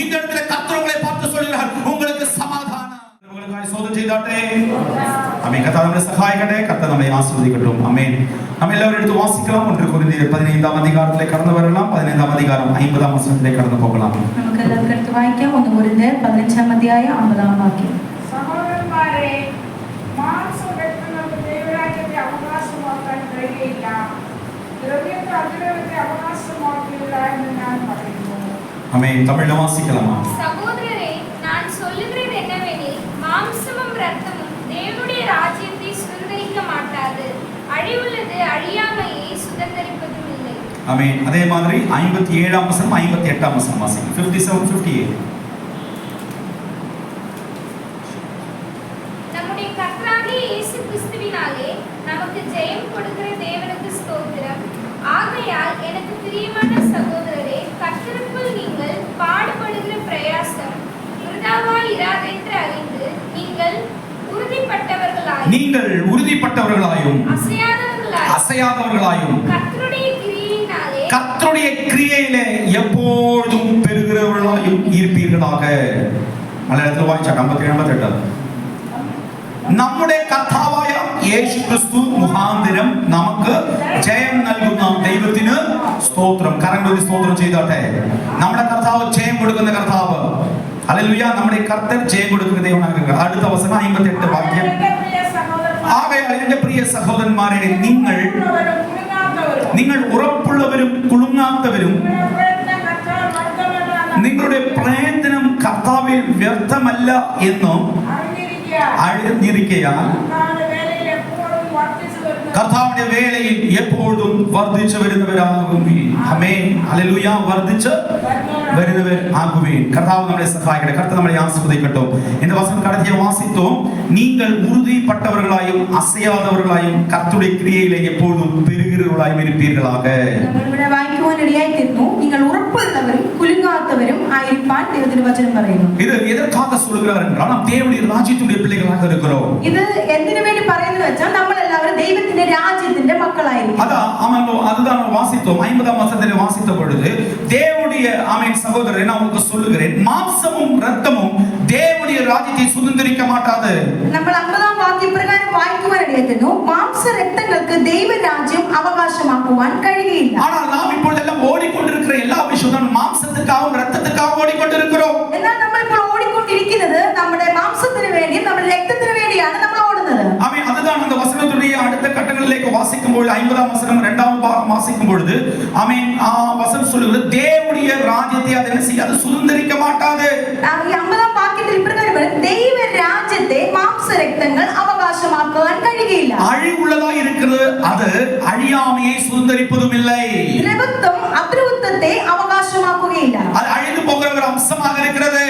இந்த இடத்துல கர்த்தர் உங்களை பார்த்து சொல்கிறார், உங்களுக்கு சமாதானம். உங்களுக்காக சோதனை செய்தாட்டே. ஆமென். கர்த்தர் நம்மை சகாயிக்கட்ടെ, கர்த்தர் நம்மை ஆசீர்வதிக்கட்டும். ஆமென். நம்ம எல்லாரும் எடுத்து வாசிக்கலாம். 1 கொரிந்தியர் 15ஆம் அதிகாரத்திலே கடந்து வரலாம். 15ஆம் அதிகாரம் 50ஆம் வசனத்திலே கடந்து போகலாம். നമുക്ക് എല്ലാവർക്കും എടുത്ത് വായിക്കാം. 1 കൊരിന്ത്യർ 15ആം അധ്യായം 50ആം വാക്യം. സഹോദരന്മാരെ, മാംസവ്യക്തങ്ങൾക്ക് ദൈവരാജ്യത്തെ അവകാശമാക്കാൻ കഴിയില്ല. ദ്രവ്യത്തെ അധികാരത്തെ അവകാശമാക്കില്ല എന്ന് ഞാൻ പറയുന്നു. ஆமென். தமிழ்ல வாசிக்கலாமா? சகோதரரே, நான் சொல்லுகிறது என்னவெனில், மாம்சமும் இரத்தமும் தேவனுடைய ராஜ்யத்தை சுதந்தரிக்க மாட்டாது. அழிவுள்ளது அழியாமையை சுதந்தரிப்பதும் இல்லை. ஆமென். அதே மாதிரி 57ஆம் வசனம் 58ஆம் வசனம் வாசிங்க. 57 58. நம்முடைய கர்த்தராகிய இயேசு கிறிஸ்துவினாலே நமக்கு ஜெயம் கொடுக்கிற தேவனுக்கு ஸ்தோத்திரம். ஆகையால் எனக்கு பிரியமான சகோதரரே, கர்த்தருக்குள் நீங்கள் பாடுபடுகிற பிரயாசம் விருதாவாய் இராதென்று அறிந்து நீங்கள் உறுதிப்பட்டவர்களாயும் அசையாதவர்களாயும் கர்த்தருடைய கிரியையிலே எப்பொழுதும் பெறுகிறவர்களாயும் இருப்பீர்களாக. மலையாளத்தில் வாய்ச்சா 57 നമ്മുടെ കർത്താവായ യേശു ക്രിസ്തു മുഖാന്തരം നമുക്ക് ജയം നൽകുന്ന ദൈവത്തിന് സ്തോത്രം. കരങ്ങളിൽ സ്തോത്രം ചെയ്തോട്ടെ. നമ്മുടെ കർത്താവ് ജയം കൊടുക്കുന്ന കർത്താവ്. ഹല്ലേലൂയ. നമ്മുടെ കർത്തർ ജയം കൊടുക്കുന്ന ദൈവമാണ്. അടുത്ത വചനം 58 വാക്യം. ആകയാൽ എൻ്റെ പ്രിയ സഹോദരന്മാരെ, നിങ്ങൾ ഉറപ്പുള്ളവരും കുലുങ്ങാത്തവരും നിങ്ങളുടെ പ്രയത്നം കർത്താവിൽ വ്യർത്ഥമല്ല എന്നും അറിഞ്ഞിരിക്കയാൽ കർത്താവിന്റെ വേലയിൽ എപ്പോഴും വർദ്ധിച്ചു വരുന്നവരാകുവീൻ. ആമേൻ. ഹല്ലേലൂയ. വർദ്ധിച്ചു വരുന്നവർ ആകുവീൻ. കർത്താവ് നമ്മളെ സഹായിക്കട്ടെ. കർത്താവ് നമ്മളെ ആസ്വദിക്കട്ടെ. இந்த வசனம் கடத்திய வாசித்தோம். நீங்கள் உறுதிப்பட்டவர்களாயும் அசையாதவர்களாயும் கர்த்தருடைய கிரியையிலே எப்பொழுதும் பெருகிறவர்களாயும் இருப்பீர்களாக. നമ്മളുടെ വായിക്കുവാൻ ഇടയായിത്തീർന്നു. നിങ്ങൾ ഉറപ്പുള്ളവരും കുലുങ്ങാത്തവരും ആയിരിക്കാൻ ദൈവത്തിന്റെ വചനം പറയുന്നു. ഇത് എதற்காக சொல்கிறார் என்றால், நாம் தேவனுடைய ராஜ்யத்துடைய பிள்ளைகளாக இருக்கிறோம். ഇത് എന്തിനു വേണ്ടി പറയുന്നു വെച്ചാൽ, നമ്മൾ എല്ലാവരും ദൈവത്തിന്റെ രാജ്യത്തിന്റെ മക്കളായിരിക്കും. அதுதான் வாசித்தோம். 50ஆம் வசனத்திலே வாசித்த பொழுது தேவனுடைய ஆமென் சகோதரரே, நான் உங்களுக்கு சொல்லுகிறேன், மாம்சமும் இரத்தமும் தேவனுடைய ராஜ்யத்தை சுதந்தரிக்க மாட்டாது. നമ്മൾ 50ஆம் വാക്യപ്രകാരം വായിക്കുവാൻ ഇടയായിത്തീർന്നു. മാംസ രക്തങ്ങൾക്ക് ദൈവരാജ്യം അവകാശമാക്കുവാൻ കഴിയില്ല. ஆனால் நாம் இப்பொழுதெல்லாம் ஓடிக்கொண்டிருக்கிற எல்லா விஷயமும் மாம்சத்துக்காகவும் இரத்தத்துக்காகவும் ஓடிக்கொண்டிருக்கிறோம். എന്നാൽ നമ്മൾ ഇപ്പോൾ ഓടിക്കൊണ്ടിരിക്കുന്നത് നമ്മുടെ മാംസത്തിന് വേണ്ടി, നമ്മുടെ രക്തത്തിന് വേണ്ടിയാണ് നമ്മൾ ഓടുന്നത്. ஆமென். அதுதான் அந்த வசனத்துடைய அடுத்த கட்டங்களிലേക്ക് வாசிக்கும்போது 50ஆம் வசனம் 2ஆம் பாகம் வாசிக்கும் பொழுது ஆமென் வசனம் சொல்லுகிறது, தேவனுடைய ராஜ்யத்தை அது என்ன செய்யாது, சுதந்தரிக்க மாட்டாது. ഈ 50ஆம் വാക്യത്തിൽ ഇപ്രകാരം ദൈവ രാജ്യത്തെ മാംസരക്തങ്ങൾ അവകാശമാക്കാൻ കഴിയില്ല. அழிவுள்ளதாக இருக்கிறது, அது அழியாமையை சுதந்தரிப்பதும் இல்லை. ദ്രവത്വം അദ്രവത്വത്തെ അവകാശമാക്കുകയില്ല. அது அழிந்து போகிற ஒரு அம்சமாக இருக்கிறது.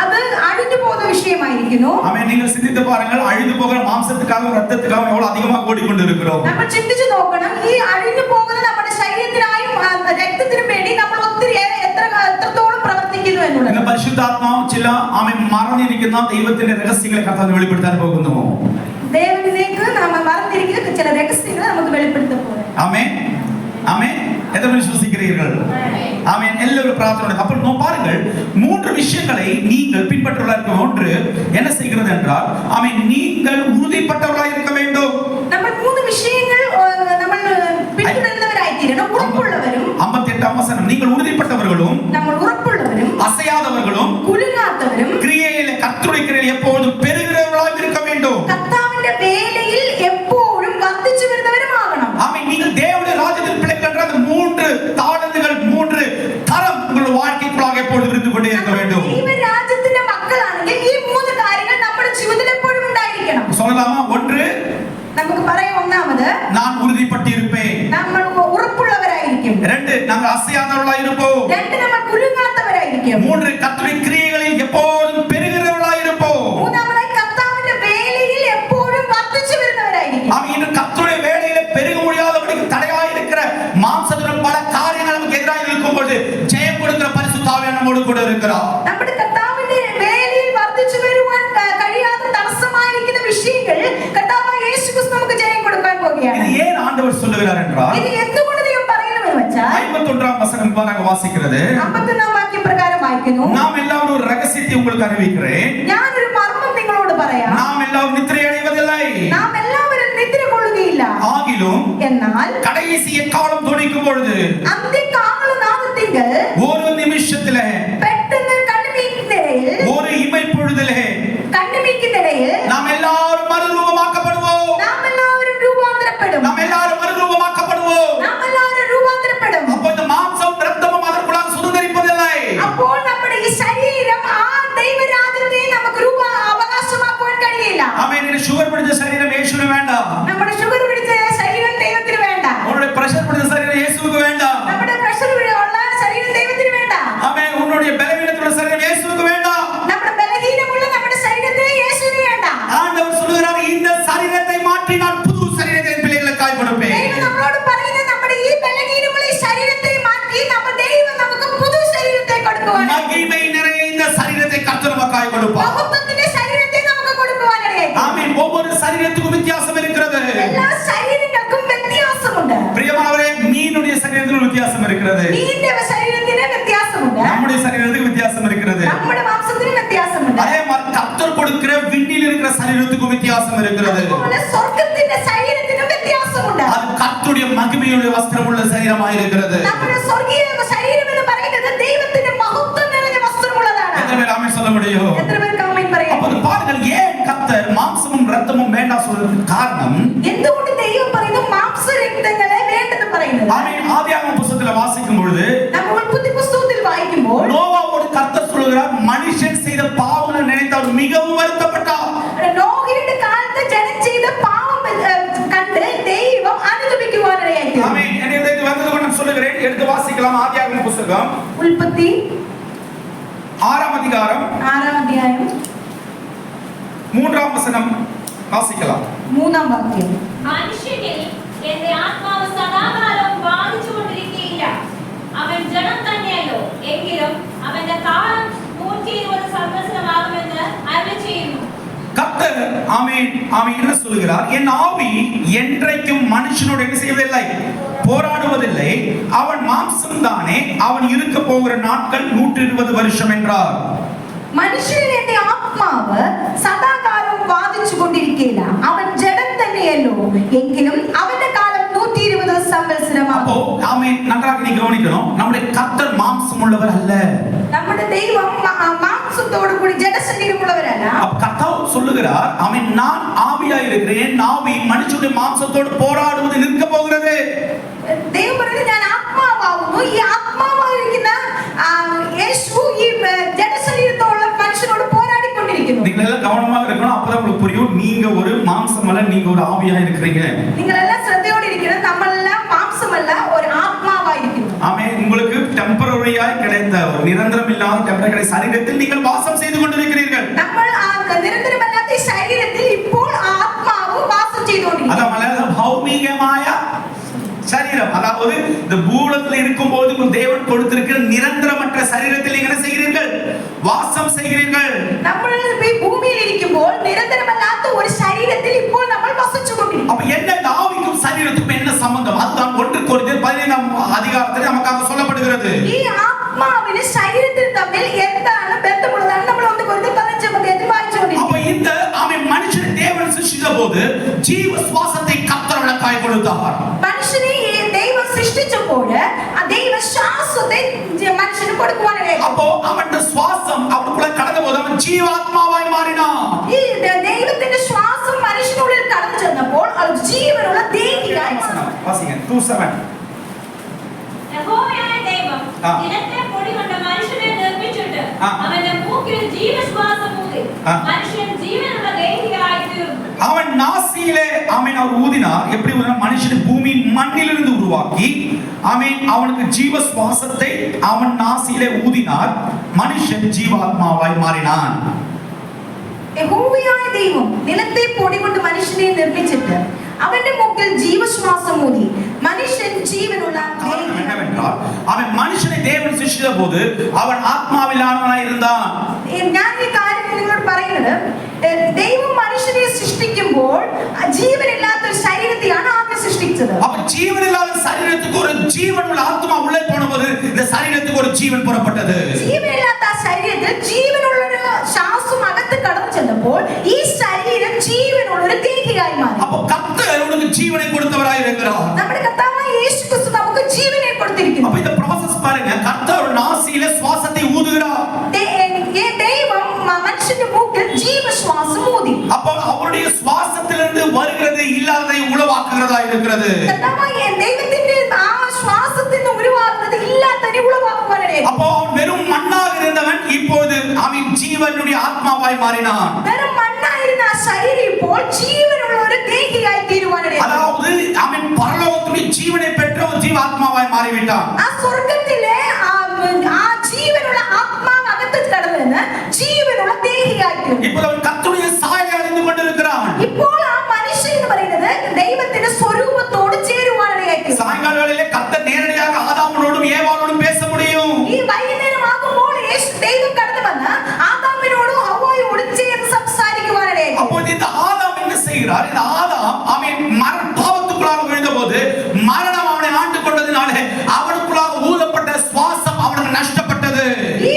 அது அழிந்து പോകുന്ന വിഷയമായിരിക്കുന്നു. ஆமென். நீங்கள் சிந்தித்து பாருங்கள், அழிந்து போகிற மாம்சத்துக்காக ரத்தத்துக்காக எவ்வளவு அதிகமாக ஓடிக்கொண்டிருக்கிறோம். നമ്മൾ ചിന്തിച്ചു നോക്കണം, ഈ അഴിഞ്ഞു പോകുന്ന നമ്മുടെ ശരീരത്തിനായും രക്തത്തിനും വേണ്ടി നമ്മൾ ഒത്തിരി എത്രത്തോളം പ്രവർത്തിക്കുന്നു എന്നുള്ളത്. ഇന്ന് പരിശുദ്ധാത്മാവ് ചില ആമേൻ മറഞ്ഞിരിക്കുന്ന ദൈവത്തിന്റെ രഹസ്യങ്ങളെ കർത്താവ് വെളിപ്പെടുത്താൻ പോകുന്നു. ദൈവത്തിലേക്ക് നാം മറഞ്ഞിരിക്കുന്ന ചില രഹസ്യങ്ങൾ നമുക്ക് വെളിപ്പെടുത്താൻ പോകുന്നു. ആമേൻ. ஆமென். எத்தனை விசுவாசிக்கிறீர்கள்? ஆமென். எல்லாரும் பிரார்த்தனை. அப்ப பாருங்கள், 3 விஷயங்களை நீங்கள் பின்பற்றுவதற்கு ஒன்று என்ன செய்கிறது என்றால், ஆமென், நீங்கள் உறுதிப்பட்டவர்களாக இருக்க வேண்டும். നമ്മൾ 3 விஷயங்கள் നമ്മൾ பின்தொடர்ந்தவராய் தீரணும். உறுப்புள்ளவரும் 58ஆம் வசனம், நீங்கள் உறுதிப்பட்டவர்களும் നമ്മൾ உறுப்புள்ளவரும் அசையாதவர்களும் குலுங்காதவரும் கிரியையிலே கர்த்தருடைய கிரியையில் எப்பொழுதும் பெருகிறவர்களாக இருக்க வேண்டும். கர்த்தாவிന്റെ வேலையில் எப்பொழுதும் വർദ്ധിച്ചു വരുന്നവരുമാകണം. ஆமென். நீங்கள் தேவனுடைய ராஜ்யத்தின் பிள்ளைகள் என்ற அந்த 3 தாளந்துகள் 3 தரம் உங்கள் வாழ்க்கைக்குள்ளாக எப்பொழுதும் இருந்து கொண்டே இருக்க வேண்டும். ദൈവ രാജ്യത്തിന്റെ മക്കളാണെങ്കിൽ ഈ 3 കാര്യങ്ങൾ നമ്മുടെ ജീവിതത്തിൽ എപ്പോഴും ഉണ്ടായിരിക്കണം. சொல்லலாமா? 1, നമുക്ക് പറയാം, ഒന്നാമത് நான் உறுதிப்பட்டிருப்பேன். നമ്മൾ ഉറപ്പുള്ളവരായിരിക്കും. 2, நாங்கள் அசையாதவர்களாக இருப்போம். 2, നമ്മൾ കുലുങ്ങാത്തവരായിരിക്കും. 3, கர்த்தருடைய கிரியைகளில் எப்பொழுதும் பெருகிறவர்களாக இருப்போம். മൂന്നാമതായി കർത്താവിന്റെ വേലയിൽ എപ്പോഴും വർദ്ധിച്ചു വരുന്നവരായിരിക്കും. ஆமென். இன்று கர்த்தருடைய வேலையிலே பெருக முடியாதபடிக்கு தடையாக இருக்கிற மாம்சத்தின் பல காரியங்கள் நமக்கு எதிராக இருக்கும்போது ஜெயம் கொடுக்கிற பரிசுத்த ஆவியானவர் நம்மோடு கூட இருக்கிறார். നമ്മുടെ കർത്താവിന്റെ വേലയിൽ വർദ്ധിച്ചു വരുവാൻ കഴിയാത്ത തടസ്സമായിരിക്കുന്ന വിഷയങ്ങൾ കർത്താവായ യേശു ക്രിസ്തു നമുക്ക് ജയം കൊടുക്കാൻ പോകുകയാണ്. இது ஏன் ஆண்டவர் சொல்லுகிறார் என்றால், ഇത് എന്തുകൊണ്ട് ദൈവം പറയുന്നു എന്ന് വെച്ചാൽ 51ஆம் வசனம் பாருங்க வாசிக்கிறது. 51ஆம் വാക്യപ്രകാരം വായിക്കാം. വായിക്കുന്നു. നാം എല്ലാവരും ഒരു രഹസ്യത്തെ உங்களுக்கு അറിയിக்கிறேன். ഞാനൊരു മർമ്മം നിങ്ങളോട് പറയാം. നാം എല്ലാവരും നിദ്രയடைவதில்லை. നാം എല്ലാവരും നിദ്ര കൊള്ളുകയില്ല. ஆகிலும் എന്നാൽ கடைசி எக்காலம் துணிக்கும் பொழுது അന്ത്യകാലനാദത്തിങ്കൽ ஒரு நிமிஷத்திலே പെട്ടെന്ന് കണ്ണുമീക്കുന്നിടയിൽ ஒரு இமை பொழுதிலே കണ്ണുമീക്കുന്നിടയിൽ நாம் எல்லாரும் மறுரூபமாக்கப்படுவோம். നാം എല്ലാവരും രൂപാന്തരപ്പെടും. நாம் எல்லாரும் மறுரூபமாக்கப்படுவோம். നാം എല്ലാവരും രൂപാന്തരപ്പെടും. அப்போ இந்த மாம்சம் ரத்தமும் அதற்குள்ளாக சுதந்தரிப்பதில்லை. അപ്പോൾ നമ്മുടെ ഈ ശരീരം ആ ദൈവരാജ്യത്തെ നമുക്ക് അവകാശമാക്കുവാൻ കഴിയില്ല. ஆமென். இந்த சுகர் பிடிச்ச சரீரம் இயேசுவுக்கு வேண்டாம். നമ്മുടെ ഷുഗർ പിടിച്ച ശരീരം ദൈവത്തിന് വേണ്ട. உன்னுடைய பிரஷர் பிடிச்ச சரீரம் இயேசுவுக்கு வேண்டாம். നമ്മുടെ പ്രഷർ ഉള്ള ശരീരം ദൈവത്തിന് വേണ്ട. ஆமென். உன்னுடைய பலவீனத்துள்ள சரீரம் இயேசுவுக்கு வேண்டாம். നമ്മുടെ ബലഹീനമുള്ള നമ്മുടെ ശരീരത്തെ യേശുവിന് വേണ്ട. ஆண்டவர் சொல்கிறார், இந்த சரீரத்தை மாற்றி நான் புது சரீரத்தை என் பிள்ளைகளுக்காய் கொடுப்பேன். ദൈവം നമ്മളോട് പറയുന്നത് നമ്മുടെ ഈ ബലഹീനമുള്ള ഈ ശരീരത്തെ മാറ്റി ദൈവം നമുക്ക് പുതു ശരീരത്തെ കൊടുക്കുവാൻ, மகிமை நிறைந்த சரீரத்தை கர்த்தர் நமக்காய் கொடுப்பார். മഹത്വത്തിന്റെ ശരീരത്തെ നമുക്ക് കൊടുക്കുവാനിടയായി. ஆமென். ஒவ்வொரு சரீரத்துக்கும் வித்தியாசம் இருக்கிறது. എല്ലാ ശരീരങ്ങൾക്കും വ്യത്യാസമുണ്ട്. பிரியமானவரே, மீனுடைய சரீரத்தில் வித்தியாசம் இருக்கிறது. നീന്റെ ശരീരത്തിന് വ്യത്യാസമുണ്ട്. நம்முடைய சரீரத்துக்கு வித்தியாசம் இருக்கிறது. നമ്മുടെ മാംസത്തിന് വ്യത്യാസമുണ്ട്. அதே மாதிரி கர்த்தர் கொடுக்கிற விண்ணில் இருக்கிற சரீரத்துக்கும் வித்தியாசம் இருக்கிறது. അതുപോലെ സ്വർഗ്ഗത്തിന്റെ ശരീരത്തിനും വ്യത്യാസമുണ്ട്. அது கர்த்தருடைய மகிமையுள்ள வஸ்திரமுள்ள சரீரமாக இருக்கிறது. നമ്മുടെ സ്വർഗീയ ശരീരം എന്ന് പറയുന്നത് ദൈവത്തിന്റെ മഹത്വം നിറഞ്ഞ വസ്ത്രമുള്ളതാണ്. எத்தனை பேர் ஆமென் சொல்ல முடியும்? എത്ര പേർക്ക് ആമേൻ പറയാം? அப்ப பாருங்கள், ஏன் கர்த்தர் மாம்சமும் ரத்தமும் வேண்டாம் சொல்றதுக்கு காரணம், എന്തുകൊണ്ട് ദൈവം പറയുന്നു മാംസരക്തങ്ങളെ വേണ്ടെന്ന് പറയുന്നത്? ஆமென். ஆதியாகம புத்தகத்துல வாசிக்கும் பொழுது നമ്മൾ ഉൽപ്പത്തി പുസ്തകത്തിൽ വായിക്കുമ്പോൾ நோவாவோடு கர்த்தர் சொல்கிறார், மனுஷன் செய்த பாவங்களை நினைத்து அவர் மிகவும் வருத்தப்பட்டார். നോഹയുടെ കാലത്ത് ജനം ചെയ്ത പാവം കണ്ട് ദൈവം അനുതപിക്കുവാനിടയായി. ஆமென். என்னை இது வந்தது நான் சொல்லுகிறேன், எடுத்து வாசிக்கலாம். ஆதியாகம புத்தகம் ഉൽപ്പത്തി 6ஆம் அதிகாரம் 6-ാം അധ്യായം 3ஆம் வசனம் வாசிக்கலாம். 3-ാം വാക്യം. മനുഷ്യനിൽ എന്റെ ആത്മാവ് സദാകാലം ബാധിച്ചുകൊണ്ടിരിക്കുകയില്ല. അവൻ ജനം തന്നെയല്ലോ, എങ്കിലും അവന്റെ കാലം 120 സംവത്സരമാകുമെന്ന് അരുളി ചെയ്യുന്നു. கர்த்தர் ஆமென் ஆமென் என்ன சொல்கிறார், என் ஆவி என்றைக்கும் மனுஷனோடு என்ன செய்வதில்லை, போராடுவதில்லை. அவன் மாம்சம் தானே, அவன் இருக்க போகிற நாட்கள் 120 வருஷம் என்றார். മനുഷ്യനിൽ എന്റെ ആത്മാവ് സദാകാലവും വാദിച്ചു കൊണ്ടിരിക്കുകയില്ല. അവൻ ജഡം തന്നെയല്ലോ, എങ്കിലും അവന്റെ കാലം 120 സംവത്സരമാകും. அப்போ ஆமென், நன்றாக நீ கவனிக்கணும், நம்முடைய கர்த்தர் மாம்சம் உள்ளவர் அல்ல. നമ്മുടെ ദൈവം മാംസത്തോടു കൂടി ജഡശരീരമുള്ളവരല്ല. அப்ப கர்த்தர் சொல்லுகிறார், ஆமென், நான் ஆவியாய் இருக்கிறேன். ஆவி மனுஷனுடைய மாம்சத்தோடு போராடுவது நிற்க போகிறது. ദൈവം പറയുന്നത് ഞാൻ ആത്മാവാകുന്നു. ഈ ആത്മാവായിരിക്കുന്ന യേശു ഈ ജഡശരീരത്തോടുള്ള മനുഷ്യനോട് പോരാടിക്കൊണ്ടിരിക്കുന്നു. நீங்க எல்லாம் கவனமாக இருக்கணும், அப்பதான் உங்களுக்கு புரியும். நீங்க ஒரு மாம்சம் அல்ல, நீங்க ஒரு ஆவியா இருக்கிறீங்க. നിങ്ങളെല്ലാം ശ്രദ്ധയോടെ ഇരിക്കണം. നമ്മളെല്ലാം മാംസമല്ല, ഒരു ആത്മാവായിരിക്കുന്നു. ஆமென். உங்களுக்கு டெம்பரரியாய் கிடைத்த ஒரு நிரந்தரம் இல்லாத டெம்பரரி சரீரத்தில் நீங்கள் வாசம் செய்து கொண்டிருக்கிறீர்கள். നമ്മൾ നിരന്തരമല്ലാത്ത ഈ ശരീരത്തിൽ ഇപ്പോൾ ആത്മാവ് വാസം ചെയ്തുകൊണ്ടിരിക്കുന്നു. அதாவது பௌமிகമായ சரீரம், அதாவது இந்த பூலத்தில் இருக்கும் போது தேவன் கொடுத்திருக்கிற நிரந்தரமற்ற சரீரத்தில் என்ன செய்கிறீர்கள், வாசம் செய்கிறீர்கள். നമ്മൾ ഈ ഭൂമിയിൽ ഇരിക്കുമ്പോൾ നിരന്തരമല്ലാത്ത ഒരു ശരീരത്തിൽ ഇപ്പോൾ നമ്മൾ വസിച്ചുകൊണ്ടിരിക്കുന്നു. அப்ப என்ன ஆவிக்கும் சரீரத்துக்கும் என்ன சம்பந்தம்? அதுதான் 1 கொரிந்தியர் 15ஆம் அதிகாரத்தில் நமக்காக சொல்லப்படுகிறது. ഈ ആത്മാവിന് ശരീരത്തിന് തമ്മിൽ എന്താണ് ബന്ധമുള്ളതാണ് നമ്മൾ 1 കൊരിന്ത്യർ 15-ാം അധ്യായത്തിൽ വായിച്ചുകൊണ്ടിരിക്കുന്നു. அப்ப இந்த ஆமென், மனுஷனை தேவன் சிருஷ்டித்த போது ஜீவ சுவாசத்தை கர்த்தர் அவனுக்காய் கொடுத்தார். മനുഷ്യനെ ദൈവം സൃഷ്ടിച്ചപ്പോൾ ആ ദൈവ ശ്വാസത്തെ മനുഷ്യന് കൊടുക്കുവാനിടയായി. அப்போ அவன் சுவாசம் அவனுக்குள்ள கடந்த போது அவன் ஜீவாத்மாவாய் மாறினான். ഈ ദൈവത്തിന്റെ ശ്വാസം മനുഷ്യനുള്ളിൽ കടന്നു ചെന്നപ്പോൾ അത് ജീവനുള്ള ദേഹിയായി മാറി. வாசிங்க 2:7. യഹോവയായ ദൈവം ആ. നിലത്തെ പൊടി കൊണ്ട് മനുഷ്യനെ നിർമ്മിച്ചിട്ട് ആ. അവന്റെ മൂക്കിൽ ജീവശ്വാസം ഊതി ആ. മനുഷ്യൻ ജീവനുള്ള ദേഹിയായി തീർന്നു. அவன் நாசியிலே ஆமென் அவர் ஊதினார். எப்படி ஊதினார்? மனுஷனை பூமியின் மண்ணிலிருந்து உருவாக்கி ஆமென் அவனுக்கு ஜீவ சுவாசத்தை அவன் நாசியிலே ஊதினார். மனுஷன் ஜீவாத்மாவாய் மாறினான். യഹോവയായ ദൈവം നിലത്തെ പൊടി കൊണ്ട് മനുഷ്യനെ നിർമ്മിച്ചിട്ട് അവന്റെ മൂക്കിൽ ജീവശ്വാസം ഊതി മനുഷ്യൻ ജീവനുള്ള காரணம் என்னவென்றால் அவன் மனுஷனை தேவன் சிருஷ்டித்த போது அவன் ஆத்மாவிலானவனாய் இருந்தான். ഞാൻ ഈ കാര്യം നിങ്ങളോട് പറയുന്നത് ദൈവം മനുഷ്യനെ സൃഷ്ടിക്കുമ്പോൾ ജീവനില്ലാത്ത ഒരു ശരീരത്തെയാണ് ആദ്യം സൃഷ്ടിച്ചത്. அப்ப ஜீவன் இல்லாத சரீரத்துக்கு ஒரு ஜீவனுள்ள ஆத்மா உள்ளே போனபோது இந்த சரீரத்துக்கு ஒரு ஜீவன் புறப்பட்டது. ജീവനില്ലാത്ത ആ மாறுதலா இருக்கிறது. കർത്താവായ ദൈവത്തിന്റെ ആ ശ്വാസത്തിൽ നിന്ന് ഉരുവാകുന്നത് ഇല്ലാത്തതിനെ ഉളവാക്കുവാനാണ്. அப்போ அவன் வெறும் மண்ணாக இருந்தவன் இப்போது அவன் ஜீவனுடைய ஆத்மாவாய் மாறினான். വെറും മണ്ണായിരുന്ന ആ ശരീരം ഇപ്പോൾ ജീവനുള്ള ഒരു ദേഹിയായി തീരുവാനാണ്. அதாவது அவன் பரலோகத்துடைய ஜீவனை பெற்ற ஒரு ஜீவாத்மாவாய் மாறிவிட்டான். ആ സ്വർഗ്ഗത്തിലെ ആ ജീവനുള്ള ആത്മാവ് അകത്ത് കടന്ന് ജീവനുള്ള ദേഹിയായി തീർന്നു. ഇപ്പോൾ അവன் கர்த்தருடைய சாயலை அடைந்து கொண்டிருக்கிறான். ഇപ്പോൾ ആ മനുഷ്യൻ എന്ന് പറയുന്നത് ദൈവത്തിന്റെ സ്വരൂപത്തോട് ചേരുവാനായി. சாயங்காலங்களிலே கர்த்தர் நேரடியாக ஆதாமோடும் ஏவாளோடும் பேச முடியும். ഈ വൈകുന്നേരമാകുമ്പോൾ ദൈവം കടന്നു വന്ന് ആദാമിനോടും ഹവ്വായോടും ചേർന്ന് സംസാരിക്കുവാനായി. அப்போது இந்த ஆதாம் என்ன செய்கிறார்? இந்த ஆதாம் அவன் பாவத்துக்குள்ளாக விழுந்தபோது மரணம் அவனை ஆண்டு கொண்டதினாலே அவனுக்குள்ளாக ஊதப்பட்ட சுவாசம் அவனுக்கு நஷ்டப்பட்டது. ഈ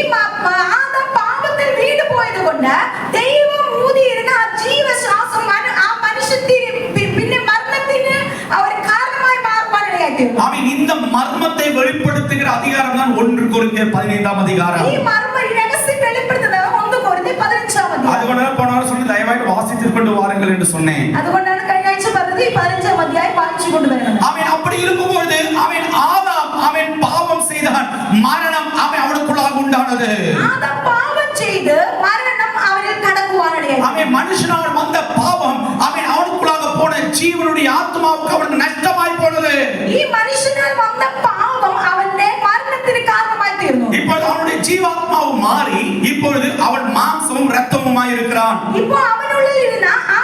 ആദാം പാപത്തിൽ വീണു പോയതുകൊണ്ട് ദൈവം ഊതിയിരുന്ന ആ ജീവശ്വാസം ആ മനുഷ്യത്തിന് പിന്നെ മരണത്തിന് ഒരു കാരണമായി മാറുവാനായി. அவன் இந்த மர்மத்தை வெளிப்படுத்துகிற அதிகாரம் தான் 1 கொரிந்தியர் 15ஆம் அதிகாரம். ഈ മർമ്മ രഹസ്യം വെളിപ്പെടുത്തുന്നത് 1 കൊരിന്ത്യർ 15ആം അധ്യായം. അതുകൊണ്ടാണ് പോണവർ சொல்லி ദയവായിട്ട് വാസിച്ചു കൊണ്ട് വാருங்கள் என்று சொன்னேன். അതുകൊണ്ടാണ് കഴിഞ്ഞ ആഴ്ച പറഞ്ഞത് ഈ 15ആം അധ്യായം വായിച്ചു കൊണ്ടുവരണം. அவன் அப்படி இருக்கும்போது அவன் ஆதாம் அவன் பாவம் செய்தான், மரணம் அவனுக்குள்ளாக உண்டானது. ആദാം പാപം ചെയ്ത് മരണം അവനിൽ കടക്കുവാനായി. அவன் மனுஷனால் வந்த பாவம் அவனுக்குள்ளாக போன ஜீவனுடைய ஆத்மாவுக்கு அவனுக்கு நஷ்டமாய் போனது. ഈ മനുഷ്യനാൽ വന്ന പാപം അവന്റെ മരണത്തിന് കാരണമായി തീർന്നു. ഇപ്പോൾ அவனுடைய ஜீவாத்மாவு மாறி இப்பொழுது அவன் மாംசமும் இரத்தமுமாய் இருக்கிறான். ഇപ്പോൾ അവനുള്ളിൽ ഇരുന്ന ആ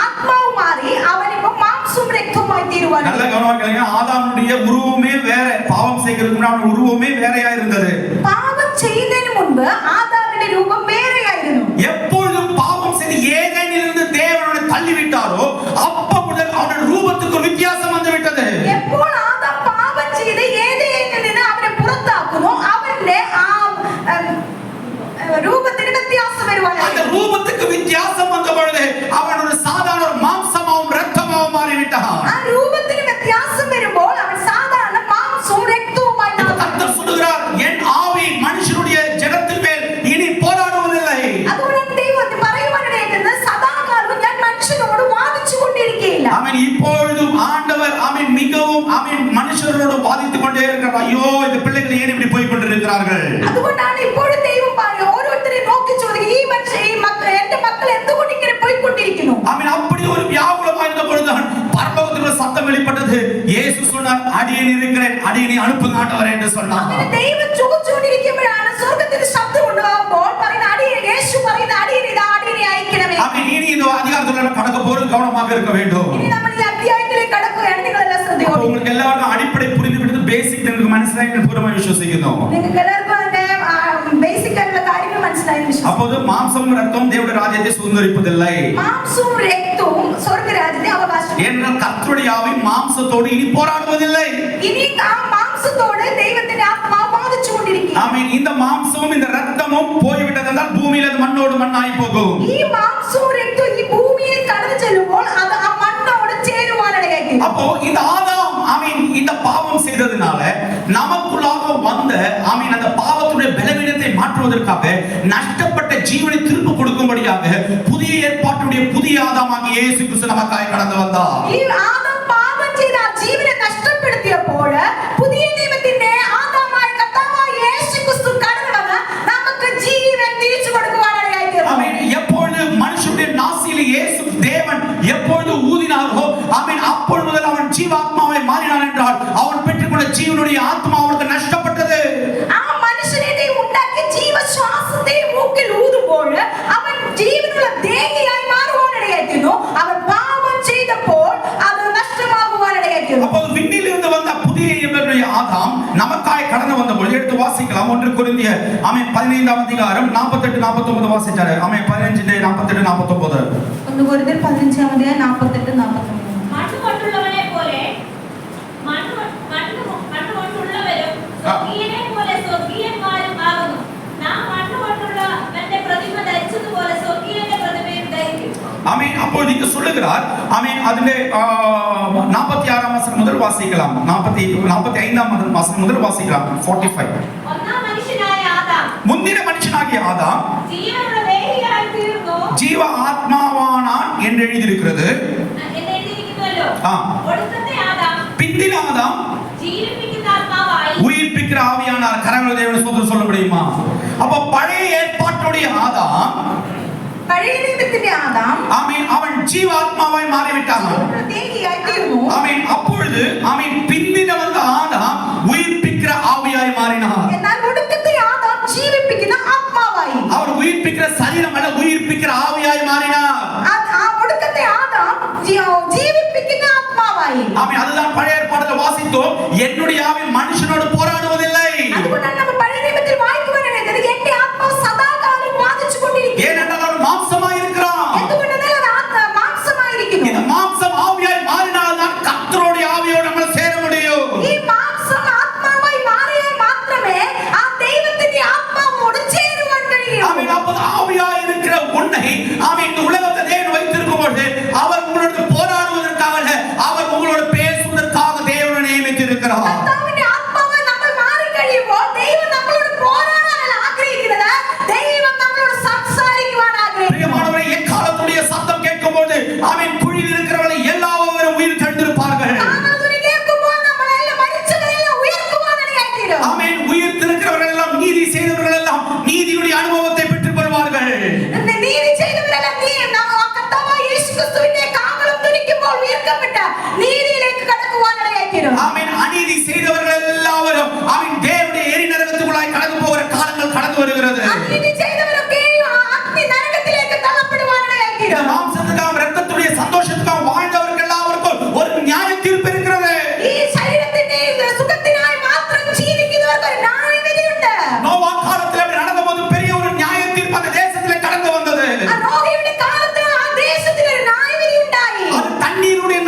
ആത്മാവ് മാറി അവനിപ്പോ മാംസവും രക്തവുമായി തീരുവാനായി. நல்ல கவனமா கேளுங்க. ஆதாமுடைய உருவமே வேற, பாவம் செய்கிறதுக்கு முன்னாடி அவனுடைய உருவமே வேறையா இருந்தது. പാപം ചെയ്യുന്നതിന് മുൻപ് ആദാമിന്റെ രൂപം വേറെയായിരുന്നു. எப்பொழுதும் பாவம் செய்து ஏதேனிலிருந்து தேவனை தள்ளிவிட்டாரோ அப்ப முதல் அவனுடைய ரூபத்துக்கு ஒரு வித்தியாசம் வந்து விட்டது. എപ്പോൾ ആദാം പാപം ചെയ്ത് ഏദേനിൽ നിന്ന് അവനെ പുറത്താക്കുന്നു അവന്റെ ആ രൂപത്തിന് വ്യത്യാസം വരുവാനായി. அந்த ரூபத்துக்கு வித்தியாசம் வந்த பொழுது அவன் ஒரு சாதாரண மாംസமாவும் இரத்தமாவும் மாறிவிட்டான். ആ രൂപത്തിന് വ്യത്യാസം വരുമ്പോൾ അവൻ സാധാരണ മാംസവും രക്തവുമായി മാറും. கர்த்தர் சொல்கிறார், என் ஆவி மனுஷனுடைய ஜெகத்தின் மேல் இனி போராடுவதில்லை. അതുകൊണ്ട് ദൈവം പറയുവാനായിട്ട് സദാകാലം ഞാൻ മനുഷ്യനോട് വാദിച്ചു കൊണ്ടിരിക്കുകയില്ല. அவன் இப்பொழுதும் ஆண்டவர் அவன் மிகவும் அவன் மனுஷரோடு வாதித்துக் கொண்டே இருக்கிறார். ஐயோ இந்த பிள்ளைகள் ஏன் இப்படி போய் கொண்டிருக்கிறார்கள்? അതുകൊണ്ടാണ് ഇപ്പോഴും ദൈവം ഓരോരുത്തരെ നോക്കി ചോദിക്കുക, ഈ മനുഷ്യൻ ഈ മക്കൾ എന്റെ മക്കൾ എന്തുകൊണ്ട് ഇങ്ങനെ പോയിക്കൊണ്ടിരിക്കുന്നു? அவன் அப்படி ஒரு வியாகுலமாயிருந்த பொழுதுதான் பரலோகத்தில் சத்தம் வெளிப்பட்டது. இயேசு சொன்னார், அடியேன் இருக்கிறேன், அடியேனை அனுப்புங்க ஆண்டவரே என்று சொன்னார். അങ്ങനെ ദൈവം ചോദിച്ചുകൊണ്ടിരിക്കുമ്പോഴാണ് സ്വർഗ്ഗത്തിൽ ശബ്ദം ഉണ്ടാകുമ്പോൾ പറയുന്ന അടിയൻ യേശു പറയുന്ന അടിയൻ ഇതാ അടിയനെ അയക്കണമേ. அவன் இனி இந்த அதிகாரத்துல கடக்க போறது கவனமாக இருக்க வேண்டும். ഇനി നമ്മൾ ഈ അധ്യായത്തിലേക്ക് കടക്കുകയാണ്. നിങ്ങളെല്ലാം ശ്രദ്ധയോടെ. உங்களுக்கு எல்லாருக்கும் அடிப்படை புரிந்து விட்டது, பேசிக் നിങ്ങൾക്ക് മനസ്സിലായി എന്ന് പൂർണ്ണമായി വിശ്വസിക്കുന്നു. നിങ്ങൾക്ക് എല്ലാവർക്കും അതിന്റെ ബേസിക് ആയിട്ടുള്ള കാര്യങ്ങൾ മനസ്സിലായി വിശ്വസിക്കുന്നു. அப்போது மாம்சமும் இரத்தமும் தேவனுடைய ராஜ்யத்தை சுதந்தரிப்பதில்லை. മാംസവും രക്തവും സ്വർഗ്ഗരാജ്യത്തെ അവകാശം. ஏனென்றால் கர்த்தருடைய ஆவி மாம்சத்தோடு இனி போராடுவதில்லை. ഇനി ആ മാംസത്തോട് ദൈവത്തിന്റെ ആത്മാവ് ബാധിച്ചുകൊണ്ടിരിക്കും. ஆமென். இந்த மாம்சமும் இந்த இரத்தமும் போய்விட்டதென்றால் பூமியில் அது மண்ணோடு மண்ணாய் போகும். ഈ മാംസവും രക്തവും ഈ ഭൂമിയിൽ കടന്നു ചെല്ലുമ്പോൾ അത് ആ മണ്ണോട് ചേരുവാനിടയായി. அப்போ இந்த ஆதாம் ஆமென் இந்த பாவம் செய்ததனால நமக்குள்ளாக வந்த ஆமென் அந்த பாவத்துடைய பலவீனத்தை மாற்றுவதற்காக நஷ்டப்பட்ட ஜீவனை திரும்ப கொடுக்கும்படியாக புதிய ஏற்பாட்டுடைய புதிய ஆதாமாகிய இயேசு கிறிஸ்து நமக்காய் கடந்து வந்தார். ഈ ആദാം പാപം ചെയ്ത ആ ജീവനെ നഷ്ടപ്പെടുത്തിയപ്പോൾ പുതിയ നിയമത്തിന്റെ ആദാമായ കർത്താവായ യേശു ക്രിസ്തു കടന്നു വന്ന് നമുക്ക് ജീവൻ തിരിച്ചു കൊടുക്കുവാനിടയായി തീർന്നു. ஆமென். எப்பொழுது மனுஷனுடைய நாசியில் இயேசு தேவன் எப்பொழுது ஊதினாரோ ஆமென் அப்பொழுது முதல் அவன் ஜீவாத்மாவை மாறினான் என்றால் அவன் பெற்றுக்கொண்ட ஜீவனுடைய ஆத்மா அவனுக்கு நஷ்டப்பட்டது. ആ മനുഷ്യനെ ഉണ്ടാക്കിയ ജീവശ്വാസത്തെ മൂക്കിൽ ഊതുമ്പോൾ അവൻ ജീവനുള്ള ദേഹിയായി മാറുവാനിടയായി തീർന്നു. അവൻ പാപം ചെയ്തപ്പോൾ അത് നഷ്ടമാകുവാനിടയായി തീർന്നു. அப்போ விண்ணிலிருந்து வந்த புதிய இயேசுடைய ஆதாம் நமக்காய் கடந்து வந்த பொழுது எடுத்து வாசிக்கலாம். 1 கொரிந்தியர் ஆமென் 15ஆம் அதிகாரம் 48 49 வாசிச்சாரு. ஆமென் 15 48 49. 1 കൊരിന്ത്യർ 15ആം അധ്യായം 48 49. മണ്ണ് കൊണ്ടുള്ളവനെ പോലെ മണ്ണ് കൊണ്ടുള്ളവരും സ്വർഗീയനെ പോലെ സ്വർഗീയന്മാരും ആകുന്നു. നാം മണ്ണ് കൊണ്ടുള്ളവന്റെ പ്രതിമ ധരിച്ചതുപോലെ സ്വർഗീയന്റെ പ്രതിമയും ധരിക്കും. ஆமென். அப்பொழுது இங்கு சொல்லுகிறார் ஆமென் அதிலே 46ஆம் வசனம் முதல் வாசிக்கலாம். 45ஆம் வசனம் முதல் வாசிக்கலாம். 45. ഒന്നാം മനുഷ്യനായ ആദാം முந்தின மனுஷனாகிய ஆதாம் ജീവനുള്ള ദേഹിയായി തീർന്നു ஜீவ ஆத்மாவானான் என்று எழுதியிருக்கிறது. എന്ന് എഴുതിയിരിക്കുന്നുവല്ലോ. ആയിരുന്നല്ലോ. ആ. ഒടുക്കത്തെ ആദാം பிந்தின ஆதாம் ജീവിപ്പിക്കുന്ന ആത്മാവായി உயிர்ப்பிக்கிற ஆவியானார். கரங்களை தேவனுடைய ஸ்தோத்திரம் சொல்ல முடியுமா? அப்ப பழைய ஏற்பாட்டுடைய ஆதாம், പഴയ നിയമത്തിന്റെ ആദാം ஆமென், அவன் ஜீவாத்மாவாய் மாறிவிட்டான். தேகியாய் தீர்ന്നു. ஆமென். அப்பொழுது ஆமென், பிந்தின வந்த ஆதாம் உயிர்ப்பிக்கிற ஆவியாய் மாறினார். എന്നാൽ ഒടുക്കത്തെ ആദാം ജീവിപ്പിക്കുന്ന ആത്മാവായി. அவர் உயிர்ப்பிக்கிற சரீரம் அல்ல, உயிர்ப்பிக்கிற ஆவியாய் மாறினார். ആ ഒടുക്കത്തെ ആദാം ജീവിപ്പിക്കുന്ന ആത്മാവായി. ஆமென். அதுதான் பழைய ஏற்பாட்டில் வாசித்தோம். என்னுடைய ஆவி மனுஷனோடு போராடுவதில்லை. അതുകൊണ്ടാണ് നമ്മൾ പഴയ നിയമത്തിൽ വായിക്കുവാനാണ് എന്റെ ആത്മാവ് സദാകാലം വാദിച്ചുകൊണ്ടിരിക്കുന്നു. ஏனென்றால் அவன் மாம்சமாய் இருக்கிறான். എന്തുകൊണ്ടെന്നാൽ അത് മാംസമായിരിക്കുന്നു. இந்த மாம்சம் ஆவியாய் மாறினால் தான் கர்த்தருடைய ஆவியோடு നമ്മൾ சேர முடியும். ഈ മാംസം ആത്മാവായി മാറിയാൽ മാത്രമേ ആ ദൈവത്തിന്റെ ആത്മാവോട് ചേരുവാൻ കഴിയൂ. ஆமென். அப்போது ஆவியாய் இருக்கிற உன்னை ஆமென், இந்த உலகத்தை தேவன் வைத்திருக்கும் பொழுது அவர் உங்களோடு போராடுவதற்காக அல்ல, அவர் உங்களோடு பேசுவதற்காக தேவனை நியமித்திருக்கிறார். കർത്താവിന്റെ ആത്മാവായി നമ്മൾ മാറിക്കഴിയുമ്പോൾ ദൈവം നമ്മളോട് പോരാടാനല്ല ആഗ്രഹിക്കുന്നത്, ദൈവം നമ്മളോട് സംസാരിക്കുവാൻ ആഗ്രഹിക്കുന്നു. பிரியமானவரே, எக்காலத்துடைய சத்தம் கேட்கும்போது ஆமென், குழியில் இருக்கிறவர்களை எல்லாரும் உயிர் தெழுந்திருப்பார்கள். ആരാധന കേൾക്കുമ്പോൾ നമ്മളെല്ലാം മരിച്ചവരെല്ലാം ഉയർത്തുവാനിടയായിത്തീരും. ஆமென். உயிர் இருக்கிறவர்கள் எல்லாம், நீதி செய்தவர்கள் எல்லாம் நீதியுடைய அனுபவத்தை பெற்றுக் கொள்வார்கள். നീതി ചെയ്തവരെല്ലാം കർത്താവായ യേശുക്രിസ്തുവിന്റെ കാഹളം ധ്വനിക്കുമ്പോൾ ഉയർത്തപ്പെട്ട് നീതിയിലേക്ക് കടക്കുവാനിടയായിത്തീരും. ஆமென். அநீதி செய்தவர்கள் எல்லாரும் ஆமென், தேவனுடைய எரி நரகத்துக்குள்ளாய் கடந்து போகிற காலங்கள் கடந்து வருகிறது. നീതി ചെയ്തവരൊക്കെയും ആ അഗ്നി നരകത്തിലേക്ക് തള്ളപ്പെടുവാനിടയായിത്തീരും. இந்த மாம்சத்துக்காக இரத்தத்துடைய சந்தோஷத்துக்காக வாழ்ந்தவர்கள் எல்லாருக்கும் ஒரு நியாய தீர்ப்பு இருக்கிறது. ഈ ശരീരത്തിന്റെ സുഖത്തിനായി മാത്രം ജീവിക്കുന്നവർക്ക് ഒരു ന്യായവിധിയുണ്ട്. நோவா காலத்தில் அப்படி நடந்தபோது பெரிய ஒரு நியாய தீர்ப்பு அந்த தேசத்திலே கடந்து வந்தது. ആ നോഹയുടെ കാലത്ത് ആ ദേശത്തിൽ ഒരു ന്യായവിധി ഉണ്ടായി. அது தண்ணீருடைய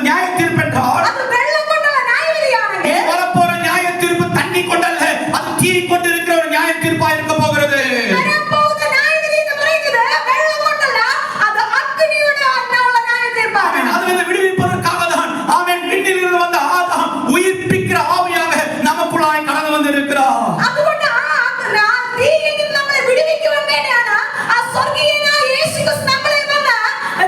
நியாய தீர்ப்பு என்றால், അത് വെള്ളം കൊണ്ടുള്ള ന്യായവിധിയാണെങ്കിൽ வரப்போற நியாய தீர்ப்பு தண்ணி கொண்டல்ல, அது தீ கொண்டு இருக்கிற ஒரு நியாய தீர்ப்பா இருக்க போகிறது. വരാൻ പോകുന്ന ന്യായവിധി എന്ന് പറയുന്നത് വെള്ളം കൊണ്ടല്ല, അത് അഗ്നിയുടെ അന്നുള്ള ന്യായതീർപ്പാണ്. ஆமென். அதிலிருந்து விடுவிப்பதற்காக தான் ஆமென், விண்ணிலிருந்து வந்த ஆதாம் உயிர்ப்பிக்கிற ஆவியாக நமக்குள்ளாய் கடந்து வந்திருக்கிறார். അതുകൊണ്ട് ആ തീയിൽ നിന്ന് നമ്മളെ വിടുവിക്കുവാൻ വേണ്ടിയാണ് ആ സ്വർഗീയനായ യേശുക്രിസ്തു നമ്മളെ വന്ന്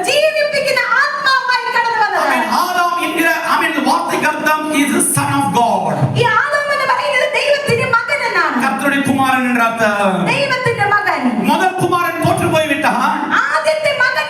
ജീവിപ്പിക്കുന്ന ആത്മാവായി കടന്നു വന്നത്. ஆமென். ஆதாம் என்கிற ஆமென் வார்த்தைக்கு அர்த்தம் is the son of God. ഈ ആദാം എന്ന് പറയുന്നത് ദൈവത്തിന്റെ മകൻ എന്നാണ്. கர்த்தருடைய குமாரன் என்ற அர்த்தம். ദൈവത്തിന്റെ മകൻ. முதல் குமாரன் தோற்று போய் விட்டான். ആദ്യത്തെ മകൻ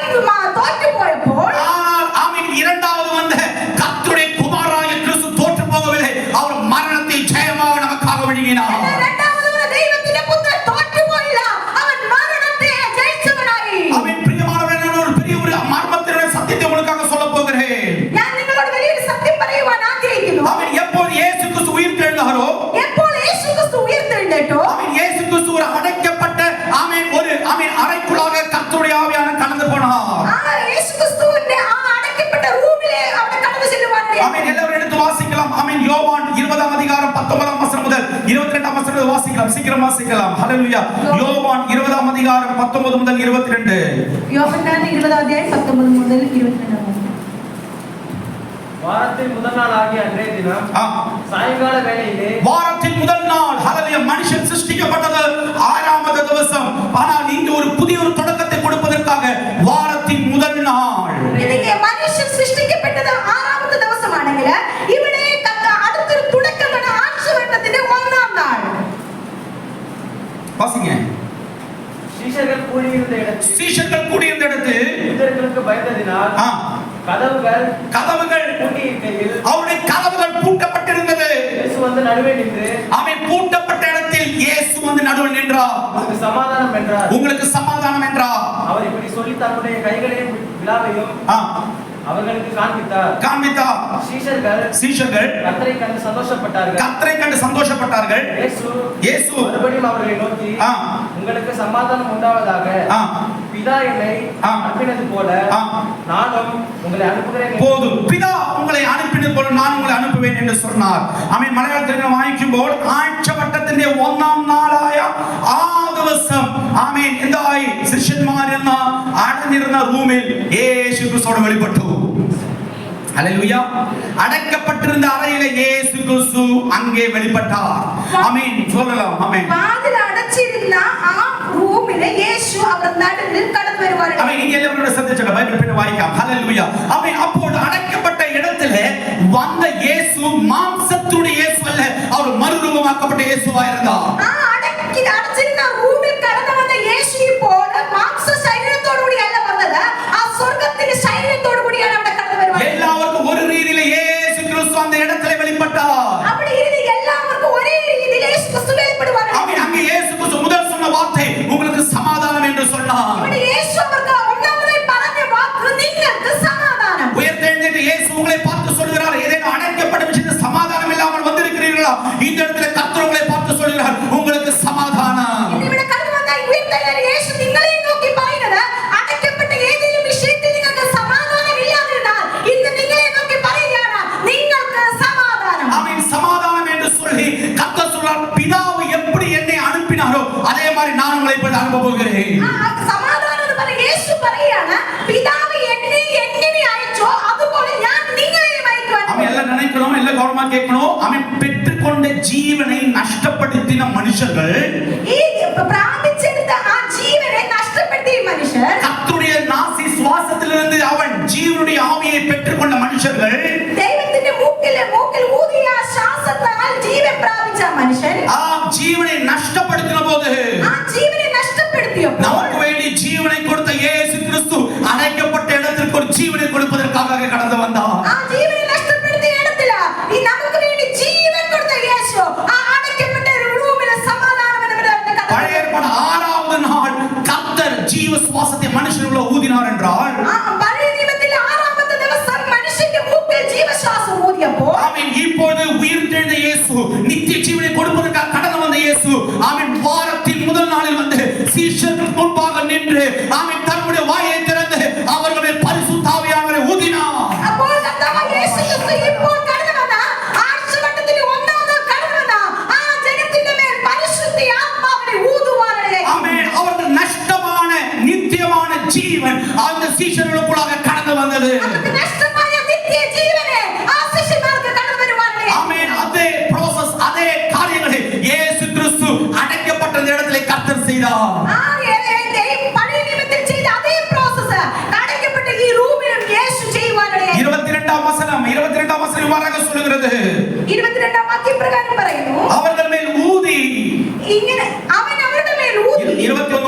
തോറ്റുപോയപ്പോൾ ஆனால் ஆமென், இரண்டாவது வந்த கர்த்தருடைய குமாரனாகிய கிறிஸ்து தோற்று போகவில்லை. அவர் மரணத்தை ஜெயமாக நமக்காக வழங்கினார். രണ്ടാമത് വന്ന ദൈവത്തിന്റെ പുത്രൻ തോറ്റുപോയില്ല, അവൻ മരണത്തെ ജയിച്ചവനായി. ஆமென். பிரியமானவர்களே, நான் ஒரு பெரிய ஒரு மர்மத்தினுடைய சத்தியத்தை உங்களுக்காக சொல்ல போகிறேன். ഞാൻ നിങ്ങളോട് വലിയൊരു സത്യം പറയുവാൻ ആഗ്രഹിക്കുന്നു. ஆமென். எப்போது இயேசு கிறிஸ்து உயிர் தெழுந்தாரோ, എപ്പോൾ യേശുക്രിസ്തു ഉയർത്തെഴുന്നേറ്റോ, ஆமென், இயேசு கிறிஸ்து ஒரு அடைக்கப்பட்ட ஆமென், ஒரு ஆமென் அறைக்குள்ளாக கர்த்தருடைய ஆவியானவர் கடந்து போனார். ആ യേശുക്രിസ്തുവിന്റെ ആ അടയ്ക്കപ്പെട്ട റൂമിലെ അവിടെ കടന്നു ചെല്ലുവാനിടയായി. ஆமென். எல்லாரும் எடுத்து வாசிக்கலாம். ஆமென். யோவான் 20ஆம் அதிகாரம் 19ஆம் வசனம் முதல் 22ஆம் வசனம் வரை வாசிக்கலாம். சீக்கிரம் வாசிக்கலாம். ஹல்லேலூயா. யோவான் 20ஆம் அதிகாரம் 19 முதல் 22. യോഹന്നാൻ 20 അധ്യായം 19 മുതൽ 22 വരെ. வாரத்தின் முதல் நாள் ஆகிய அன்றைய தினம் சாயங்கால வேளையிலே, வாரத்தின் முதல் நாள், ஹல்லேலூயா, மனுஷன் சிருஷ்டிக்கப்பட்டது 6ஆவது ദിവസം. ஆனால் இங்கு ஒரு புதிய ஒரு தொடக்கத்தை கொடுப்பதற்காக வாரத்தின் முதல் நாள். ഇതിന്റെ മനുഷ്യൻ സൃഷ്ടിക്കപ്പെട്ടത് 6ാമത്തെ ദിവസമാണെങ്കിൽ ഇവിടെ അടുത്തൊരു തുടക്കമാണ് ആഴ്ചവട്ടത്തിന്റെ 1ാം നാൾ. வாசிங்க. சீஷர்கள் கூடியிருந்த இடத்தில் சீஷர்கள் கூடியிருந்த இடத்தில் யூதர்களுக்கு பயந்ததினால் கதவுகள் பூட்டியிருக்கையில் அவருடைய கதவுகள் பூட்டப்பட்டிருந்தது. இயேசு வந்து நடுவே நின்று, அவன் பூட்டப்பட்ட இடத்தில் இயேசு வந்து நடுவில் நின்றார். உங்களுக்கு சமாதானம் என்றார். உங்களுக்கு சமாதானம் என்றார். அவர் இப்படி சொல்லி தன்னுடைய கைகளையும் விலாவையும் அவர்களுக்கு காண்பித்தார். சீஷர்கள் கர்த்தரை கண்டு சந்தோஷப்பட்டார்கள். இயேசு மறுபடியும் அவர்களை நோக்கி, உங்களுக்கு சமாதானம் உண்டாவதாக. பிதா என்னை அனுப்பினது போல நானும் உங்களை அனுப்புகிறேன். போதும், பிதா உங்களை அனுப்பினது போல நான் உங்களை அனுப்புவேன் என்று சொன்னார். ആമേൻ. മലയാളത്തിൽ വായിക്കുമ്പോൾ ആഴ്ചവട്ടത്തിന്റെ 1ാം നാളായ ആ ദിവസം ആമേൻ എന്തായി? ശിഷ്യന്മാരെന്ന അടഞ്ഞിരുന്ന റൂമിൽ യേശു ക്രിസ്തുവോട് വെളിപ്പെട്ടു. ஹல்லேலூயா. அடைக்கப்பட்டிருந்த அறையிலே இயேசு கிறிஸ்து அங்கே வெளிப்பட்டார். ஆமென். சொல்லலாம். ஆமென். வாതിൽ അടച്ചിരുന്ന ആ റൂമിലെ യേശു അവർ നടുവിൽ കടന്നു വരുവാണ്. ஆமென். இங்க எல்லாரும் ശ്രദ്ധിച്ചോളൂ. ബൈബിൾ പിന്നെ വായിക്കാം. ഹല്ലേലൂയ. ആമേൻ. അപ്പോൾ അടയ്ക്കപ്പെട്ട இயேசுவா இருந்தார். அடைச்சிருந்த ரூமில் கடந்து வந்த இயேசு போல மாம்ச சரீரத்தோடு கூடிய அல்ல வந்தது, சொர்க்கத்தின் சரீரத்தோடு கூடிய அவட கடந்து வருவார். எல்லாருக்கும் ஒரு ரீதியில இயேசு கிறிஸ்து அந்த இடத்துல வெளிப்பட்டார். அப்படி இது எல்லாருக்கும் ஒரே ரீதியில இயேசு கிறிஸ்து வெளிப்படுவார். ஆமென். அங்கே இயேசு கிறிஸ்து முதல் சொன்ன வார்த்தை உங்களுக்கு சமாதானம் என்று சொன்னார். அப்படி இயேசு அவருக்கு ஒன்றாவதை പറഞ്ഞ வாக்கு നിങ്ങൾക്ക് சமாதானம். உயர்த்தெழுந்த இயேசு உங்களை பார்த்து சொல்கிறார், ஏதேனும் அணைக்கப்பட்ட விஷயத்தில் சமாதானம் இல்லாமல் வந்திருக்கிறீர்களா? இந்த இடத்துல கர்த்தர் உங்களை பார்த்து சொல்கிறார், உங்களுக்கு சமாதானம். ഇവിടെ കടന്നു വന്ന ഉയർത്തെഴുന്നേറ്റ യേശു നിങ്ങളെ നോക്കി പറയുന്നത്, അടയ്ക്കപ്പെട്ട ഏതെങ്കിലും വിഷയത്തിൽ നിങ്ങൾക്ക് സമാധാനം ഇല്ലാതിരുന്നാൽ ഇന്ന് നിങ്ങളെ നോക്കി പറയുകയാണ്, നിങ്ങൾക്ക് സമാധാനം. ஆமென். சமாதானம் என்று சொல்லி கர்த்தர் சொல்றார், பிதாவு எப்படி என்னை அனுப்பினாரோ அதே மாதிரி நான் உங்களை இப்ப அனுப்ப போகிறேன். സമാധാനം എന്ന് പറഞ്ഞ യേശു പറയുകയാണ്, പിതാവ് എന്നെ എങ്ങനെ അയച്ചോ അതുപോലെ ഞാൻ നിങ്ങളെയും അയക്കുവാൻ. அவன் எல்லாம் நினைக்கணும், எல்லாம் கவனமா கேட்கணும். அவன் பெற்றுக்கொண்ட ஜீவனை நஷ்டப்படுத்தின மனுஷர்கள், ഈ പ്രാപിച്ചെടുത്ത ആ ജീവനെ നഷ്ടപ്പെടുത്തിയ മനുഷ്യർ, கர்த்தருடைய நாசி சுவாசத்திலிருந்து அவன் ஜீவனுடைய ஆவியை பெற்றுக்கொண்ட மனுஷர்கள், ദൈവത്തിന്റെ മൂക്കിൽ ഊതിയ ശ്വാസത്താൽ ജീവൻ പ്രാപിച്ച മനുഷ്യൻ ஆ ஜீவனை நஷ்டப்படுத்தின போது ആ ജീവനെ നഷ്ടപ്പെടുത്തിയപ്പോൾ நமக்கு வேண்டிய ஜீவனை கொடுத்த இயேசு கிறிஸ்து அழைக்கப்பட்ட இடத்திற்கு ஒரு ஜீவனை கொடுப்பதற்காக கடந்து வந்தார். ആ ജീവനെ നഷ്ടപ്പെടുത്തിയ ഇടത്തില ഈ നമുക്ക് വേണ്ടി ജീവൻ കൊടുത്ത യേശു ആ അടയ്ക്കപ്പെട്ട റൂമിൽ സമാധാനം பழைய ஏற்பாடு 6வது நாள் கர்த்தர் ஜீவ சுவாசத்தை மனுஷனுக்குள்ள ஊதினார் என்றால், പഴയ നിയമത്തിൽ 6ാമത്തെ ദിവസം മനുഷ്യന്റെ മൂക്കിൽ ജീവശ്വാസം ഊതിയപ്പോൾ, ஆமென், இப்பொழுது உயிர்த்தெழுந்த இயேசு நித்திய ஜீவனை கொடுப்பதற்காக கடந்து வந்த இயேசு, ஆமென், வாரத்தின் முதல் நாளில் வந்து சீஷர்களுக்கு முன்பாக நின்று, ஆமென், தன்னுடைய வாயை திறந்து அவர்களுடைய பரிசுத்த ஆவியானவரை ஊதினார். അപ്പോൾ കർത്താവായ യേശു ക്രിസ്തു ഇപ്പോൾ കടന്നു വന്ന ആഴ്ചവട്ടത്തിൽ ഒന്നാമത് കടന്നു വന്ന ആ ജനത്തിന്റെ മേൽ പരിശുദ്ധ ആത്മാവിനെ ഊതുവാനായി. ஆமென். அவர்கள் நஷ்டமான நித்தியமான ஜீவன் அந்த சீஷர்களுக்குள்ளாக கடந்து வந்தது. അവർക്ക് നഷ്ടമായ നിത്യ ജീവനെ ആ ശിഷ്യന്മാർക്ക് കടന്നു വരുവാനായി. ஆமென். அதே process, அதே காரியங்களை இயேசு கிறிஸ்து அடைக்கப்பட்ட இடத்திலே கர்த்தர் செய்தார். ആ പഴയ നിയമത്തിൽ ചെയ്ത അതേ പ്രോസസ് അടയ്ക്കപ്പെട്ട ഈ റൂമിലും യേശു ചെയ്യുവാനായി. 22ஆம் வசனம் இவ்வாறாக சொல்லுகிறது, 22ஆം വാക്യം പ്രകാരം പറയുന്നു, அவர்கள் மேல் ஊதி. ഇങ്ങനെ അവൻ അവരുടെ മേൽ ഊതി. 21